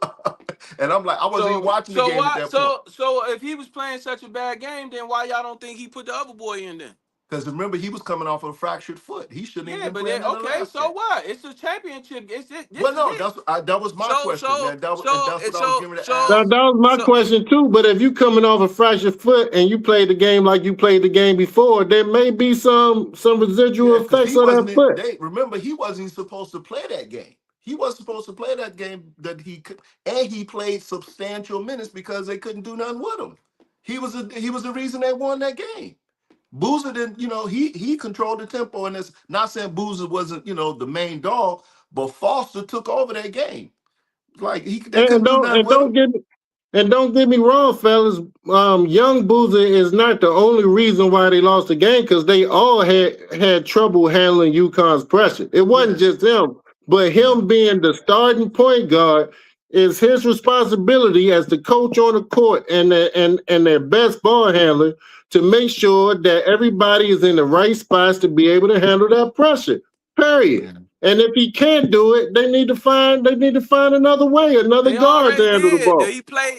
And I'm like, I wasn't even watching the game at that point So if he was playing such a bad game, then why y'all don't think he put the other boy in then? because remember he was coming off of a fractured foot. He shouldn't even Yeah, been but playing then in the okay, last so game. what? It's a championship. This Well, is no, it. that was my So question, so man. And so that's what I was so getting to so ask That, you. that was my so question too. But if you coming off a fractured foot and you played the game like you played the game before, there may be some Yeah, residual because effects he of that wasn't in. foot. They remember he wasn't supposed to play that game. He wasn't supposed to play that game that he could, and he played substantial minutes because they couldn't do nothing with him. He was the reason they won that game. Boozer didn't, he controlled the tempo, and it's not saying Boozer wasn't, the main dog, but Foster took over that game. Like they And couldn't do don't nothing and with don't him. get And don't get me wrong, fellas. Young Boozer is not the only reason why they lost the game because they all had trouble handling UConn's pressure. It wasn't Yes, just him, but no, him being the starting point guard is his responsibility as the coach on the court and their best ball handler to make sure that everybody is in the right spots to be able to handle that pressure. Period. yeah. And if he can't do it, they need to find another way, another they guard to already handle the did. ball.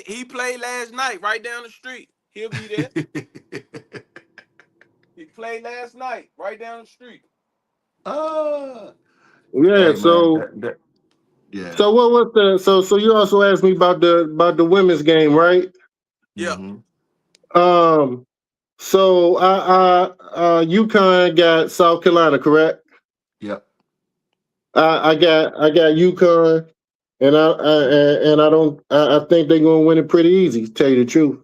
He played last night right down the street. He'll be there. He played last night right down the street. uh, Yeah. hey man, So yeah. so what was the so you also asked me about the women's game, right? Yeah. Mm-hmm. Um. So UConn got South Carolina, correct? Yep. I got UConn, and I don't I think they're gonna win it pretty easy. To tell you the truth.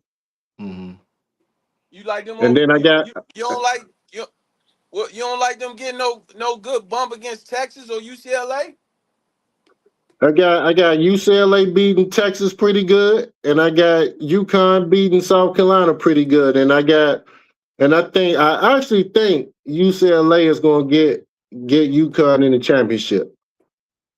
You like them And over then I got you don't like you well, you don't like them getting no good bump against Texas or UCLA? I got UCLA beating Texas pretty good, and I got UConn beating South Carolina pretty good, and I actually think UCLA is going to get UConn in the championship.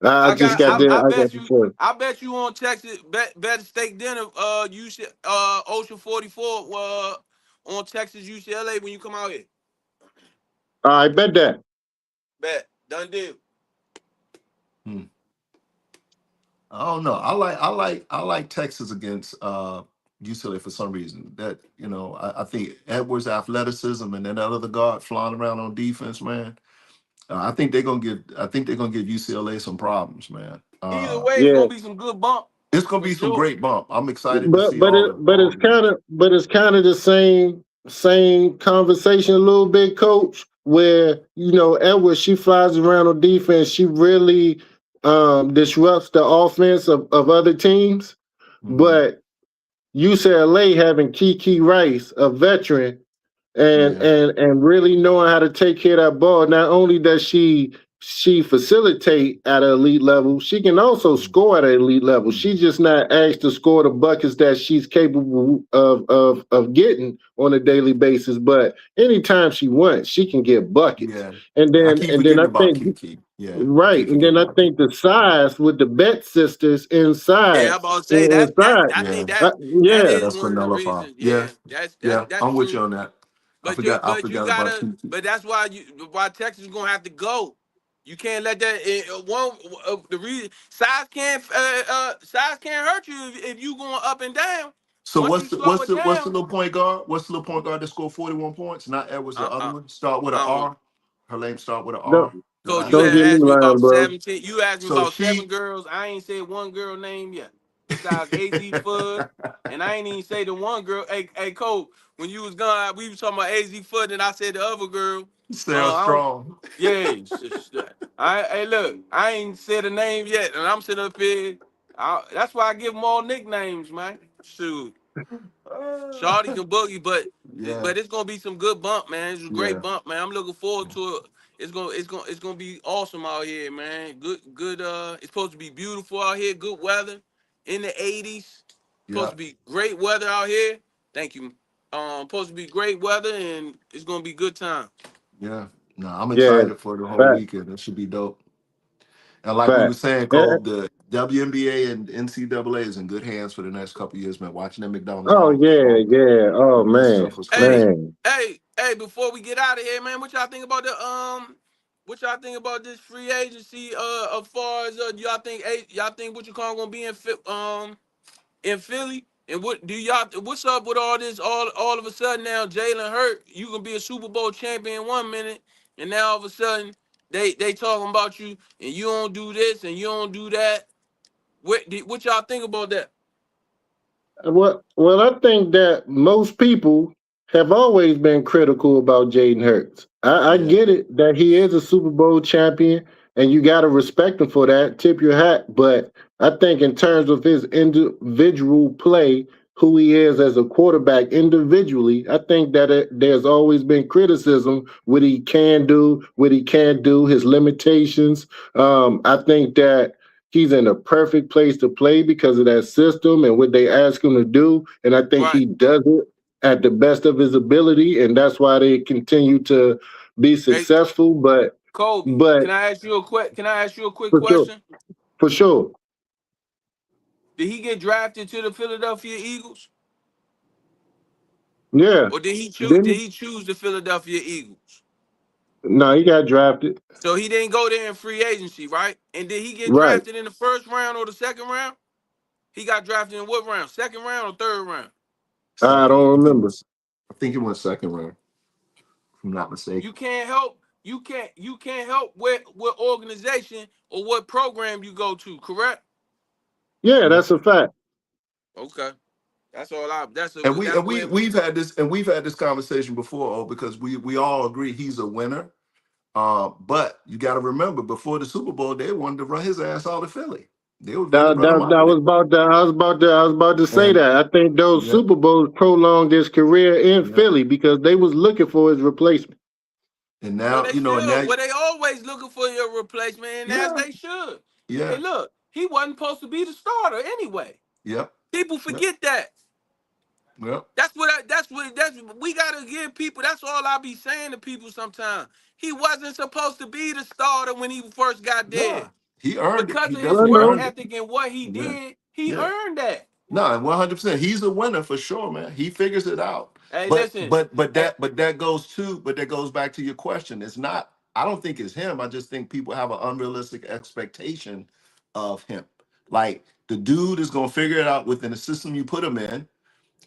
I just got there. I got the first. I bet you on Texas bet steak dinner Ocean 44 on Texas UCLA when you come out here. I bet that. Bet. Done deal. Hmm. I don't know. I like Texas against UCLA for some reason. That I think Edwards' athleticism and then that other guard flying around on defense, man. I think they're gonna give UCLA some problems, man. Either way, it's Yeah, gonna be some good bump It's gonna for be some sure. great bump. I'm excited to but see but all it the but all it's the. kind of the same conversation a little bit, Coach. Where Edwards, she flies around on defense. She really disrupts the offense of other teams. Mhm. But UCLA having Kiki Rice, a veteran, and Yeah. and and really knowing how to take care of that ball. Not only does she facilitate at an elite level, she can also score at an elite level. Mhm. She's just not asked to score the buckets that she's capable of getting on a daily basis. But anytime she wants, she can get buckets. Yeah. And I then keep and then forgetting I about think Kiki. Yeah, I right, keep and then forgetting I about Kiki. think the size with the Bet sisters Yeah, inside, I'm about to say that inside. I think Yeah. that Yeah, Yeah, is that's one of the vanilla file. reasons. Yeah. Yeah, that's Yeah. that's I'm with true. you on that. I But you forgot about gotta. Kiki. But that's why Texas is gonna have to go. You can't let that one. The reason size can't hurt you if you going up and down. So Once you slow it what's the down, little point guard? What's the little point guard that scored 41 points? Not Edwards, the uh, other uh, one. Start with an I don't know. R. Her name start with an don't R. That Coach, I you don't had know. get me asked me lying, about bro. 17. You asked me So about seven she girls. I ain't said one girl name yet. Besides AZ Fudd. And I ain't even say the one girl. Hey, Coach, when you was gone, we was talking about AZ Fudd, and I said the other girl. Sarah I don't. Strong. Yeah. Hey, look, I ain't said a name yet, and I'm sitting up here. That's why I give them all nicknames, man. Shoot. Shawty can boogie, Yeah, but it's gonna be some good bump, man. It's a great yeah, bump, man. I'm looking forward to it. It's gonna be awesome out here, man. Good. It's supposed to be beautiful out here. Good weather in the 80s. Supposed yeah, to be great weather out here. Thank you. Supposed to be great weather, and it's gonna be good time. yeah. No, I'm Yeah, excited for the whole fact, weekend. It should be dope. And like we were fact. saying, Eh, Cole, the WNBA and NCAA is in good hands for the next couple of years, man. Watching them McDonald's oh all yeah, yeah. Oh that man, stuff was Hey, crazy. man. Before we get out of here, man, what y'all think about what y'all think about this free agency? As far as y'all think what you call gonna be in Philly? And what's up with all this? All of a sudden now, Jalen Hurt, you can be a Super Bowl champion 1 minute, and now all of a sudden they talking about you, and you don't do this and you don't do that. What y'all think about that? Well, I think that most people have always been critical about Jaden Hurts. I Yeah, get it that he is a Super Bowl champion, and you got to respect him for that. Tip your hat. But I think in terms of his individual play, who he is as a quarterback individually, I think that there's always been criticism what he can do, what he can't do, his limitations. I think that he's in a perfect place to play because of that system and what they ask him to do. And I think Right. he does it at the best of his ability. And that's why they continue to be Hey, successful. Kobe, But Can I ask you a quick for sure, question? for sure. Did he get drafted to the Philadelphia Eagles, Yeah. or did he choose? Did Then he choose the Philadelphia Eagles? no, he got drafted. So he didn't go there in free agency, right? And did he get Right. drafted in the first round or the second round? He got drafted in what round? Second round or third round? I second. don't remember. I think he went second round, if I'm not You mistaken. can't help. You can't help what organization or what program you go to. Correct? Yeah, Yeah. that's a fact. Okay. That's all I. And That's where we. we've had this conversation before, oh, because we all agree he's a winner. But you got to remember, before the Super Bowl, they wanted to run his ass out of Philly. They was ready to run him out I of there. was about to, I was about to say And that. I think those yeah, Super Bowls prolonged his career in yeah. Philly because they was looking for his replacement. And Well, now, they and should. now, Well, they always looking for your replacement, and as yeah, they should. Hey, yeah, look, he wasn't supposed to be the starter anyway. yep, People yep, forget that. yep. That's what we gotta give people. That's all I be saying to people sometimes. He wasn't supposed to be the starter when he first got there. Nah, he earned it. Because He of his I definitely work know. earned it. ethic and what he Yeah, did, he yeah. earned that. No, 100%. He's a winner for sure, man. He figures it out. Hey, But listen. but but eh, that but that goes to but that goes back to your question. It's not. I don't think it's him. I just think people have an unrealistic expectation of him. Like the dude is gonna figure it out within the system you put him in,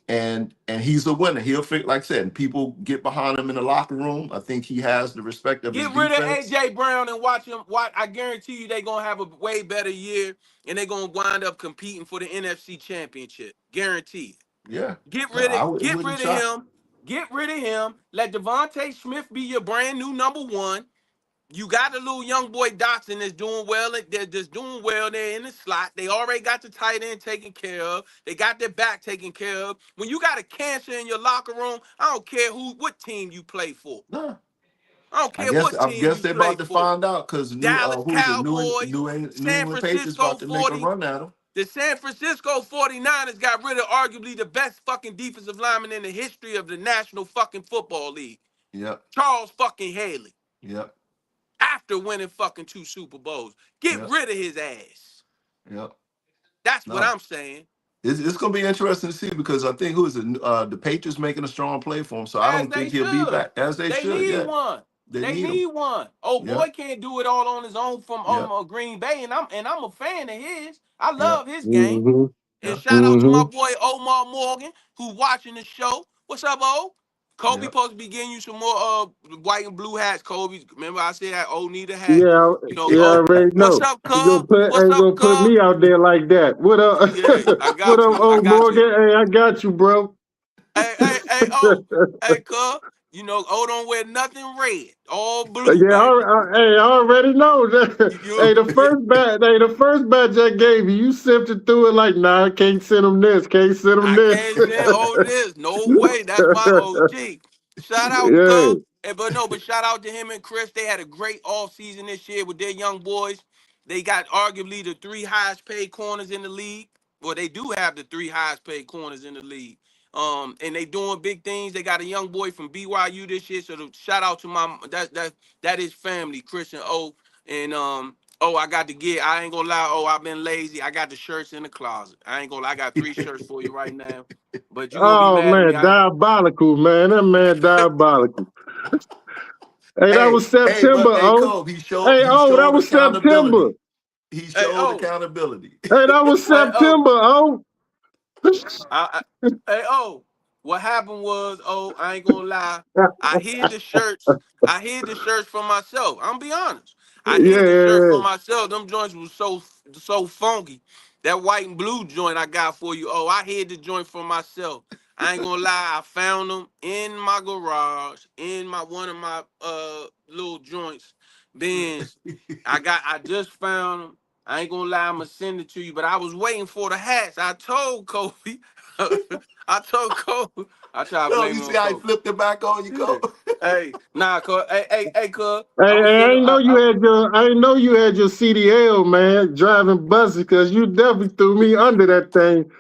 and he's a winner. He'll figure, like I said, and people get behind him in the locker room. I think he has the respect of his Get rid of defense. AJ Brown and watch him. Watch, I guarantee you, they're gonna have a way better year, and they're gonna wind up competing for the NFC Championship. Guaranteed. Yeah, Get no, rid of it get wouldn't rid of shock. him. Get rid of him. Let Devontae Smith be your brand new number one. You got a little young boy Dotson that's doing well. They're just doing well there in the slot. They already got the tight end taken care of. They got their back taken care of. When you got a cancer in your locker room, I don't care what team you play for. No, I don't care what I team guess you they're play about to for. find out because Dallas who is it? Cowboys, New San England Patriots about Francisco to make a 40. run at him. The San Francisco 49ers got rid of arguably the best fucking defensive lineman in the history of the National fucking Football League, Yep, Charles fucking Haley, yep, after winning fucking 2 Super Bowls. Get yep, rid of his ass. yep. That's what No, I'm saying. it's gonna be interesting to see because I think who is it? The Patriots making a strong play for him, so I As don't they think he'll be should. back as they They should. need Yeah, one. they They need him. need one. Oh Yeah, boy can't do it all on his own from yeah, Green Bay, and I'm a fan of his. I yeah, love his game. Mm-hmm. And yeah, shout out to my Mm-hmm. boy Omar Morgan, who watching the show. What's up, O? Kobe yeah, supposed to be getting you some more white and blue hats, Kobe. Remember I said that O need a hat. Yeah, You know, yeah, I oh, already what's know. up, Cub? What's Ain't up, gonna put Cub? me out there like that. What up? Yeah, I What got up, you. I oh got you. Morgan? Hey, I got you, bro. Hey, oh, hey, Cub. You know, O don't wear nothing red, all blue, Yeah, man. hey, I already know that. You, Hey, the first batch I gave you, you sifted through it like, nah, I can't send them this, can't send them I this. can't say all this. No way. That's my OG. Shout out, Yeah, Cub. But shout out to him and Chris. They had a great off season this year with their young boys. They got arguably the 3 highest paid corners in the league. Well, they do have the 3 highest paid corners in the league. And they doing big things. They got a young boy from BYU this year. So shout out to that is family, Chris and O. And oh, I got to get. I ain't gonna lie. Oh, I've been lazy. I got the shirts in the closet. I ain't gonna lie. I got 3 shirts for you right now. But you gonna be oh mad at me. man, diabolical, man. That man diabolical. Hey, that hey, was September, but hey, oh. Kobe, Hey, he oh, that showed was September. accountability. He Hey, showed oh, accountability. Hey, that was hey, oh. September, oh. Hey, oh, what happened was, oh, I ain't gonna lie. I hid the shirts. I hid the shirts for myself. I'm be honest. I hid the shirt Yeah, for myself. Them joints was so funky. That white and blue joint I got for you. Oh, I hid the joint for myself. I ain't gonna lie. I found them in my garage, in my one of my little joints. Bins. I just found them. I ain't gonna lie, I'm gonna send it to you, but I was waiting for the hats. I told Kobe. I told Kobe. I try to No, blame you it see on how he Kobe. flipped it back on you, Yeah. Kobe? Hey, nah, cuz. Hey, cuz. Hey, I'm gonna hey, send it. I ain't know you had your CDL, man, driving buses, because you definitely threw me under that thing.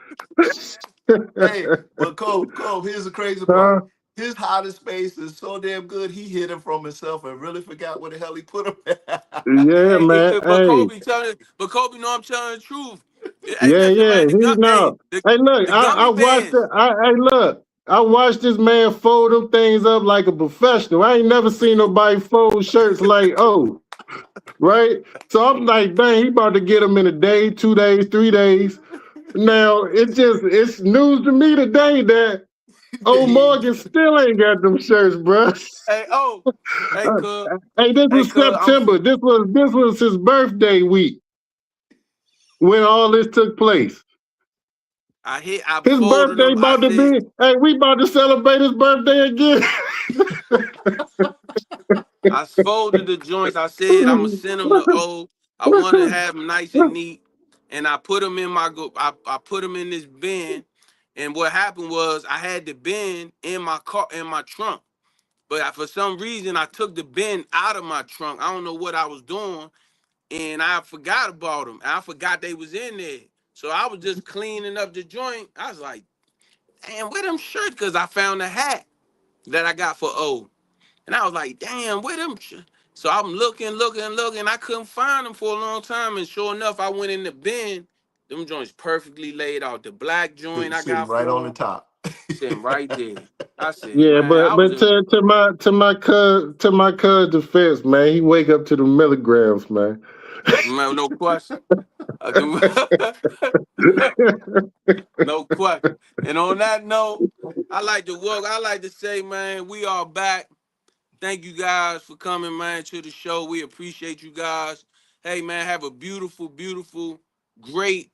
Hey, but Cole, here's the crazy part. Huh? His hiding space is so damn good, he hid him from himself and really forgot where the hell he put him at. Yeah, man. But Hey, Kobe know I'm telling the truth. Hey, yeah, listen, yeah. man. He know. Hey, look, The I gummy watched bears. it. Hey, look, I watched this man fold them things up like a professional. I ain't never seen nobody fold shirts like, oh, right? So I'm like, dang, he about to get them in a day, 2 days, 3 days. Now it's news to me today that old Morgan still ain't got them shirts, bruh. Hey, oh, hey, cuz. Hey, this Hey, was cuz. September. This was his birthday week when all this took place. I His folded birthday them. I about to said, be. Hey, we about to celebrate his birthday again. I folded the joints. I said I'm gonna send them to O. I want to have them nice and neat. and I put them in I put them in this bin. And what happened was I had the bin in my car, in my trunk. But for some reason, I took the bin out of my trunk. I don't know what I was doing, and I forgot about them. I forgot they was in there. So I was just cleaning up the joint. I was like, damn, where them shirts? Because I found a hat that I got for O. And I was like, damn, where them shirts? So I'm looking. I couldn't find them for a long time. And sure enough, I went in the bin. Them joints perfectly laid out. The black joint I Sitting got right on for the them, top. sitting right there. I said, Yeah, man, I was but in to my cuz defense, man, he wake up to the milligrams, man. man, no question. No question. And on that note, I like to say, man, we are back. Thank you guys for coming, man, to the show. We appreciate you guys. Hey, man, have a beautiful, beautiful, great,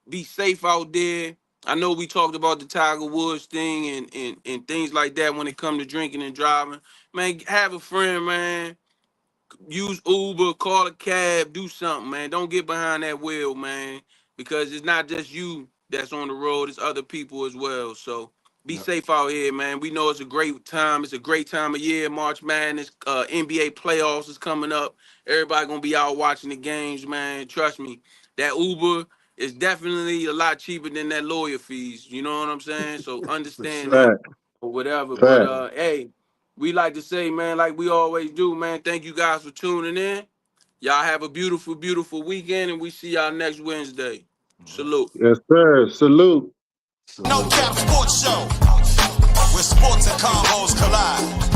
be safe out there. I know we talked about the Tiger Woods thing and things like that when it comes to drinking and driving. Man, have a friend, man. Use Uber, call a cab, do something, man. Don't get behind that wheel, man, because it's not just you that's on the road, it's other people as well. So be Yep. safe out here, man. We know it's a great time. It's a great time of year. March Madness, NBA playoffs is coming up. Everybody gonna be out watching the games, man. Trust me, that Uber is definitely a lot cheaper than that lawyer fees. You know what I'm saying? So For understand sure. that Fact, or whatever. But fact. hey, we like to say, man, like we always do, man. Thank you guys for tuning in. Y'all have a beautiful, beautiful weekend, and we see y'all next Wednesday. All right. Salute. Yes, sir. Salute. No Salute. Cap Sports Show, where sports and combos collide.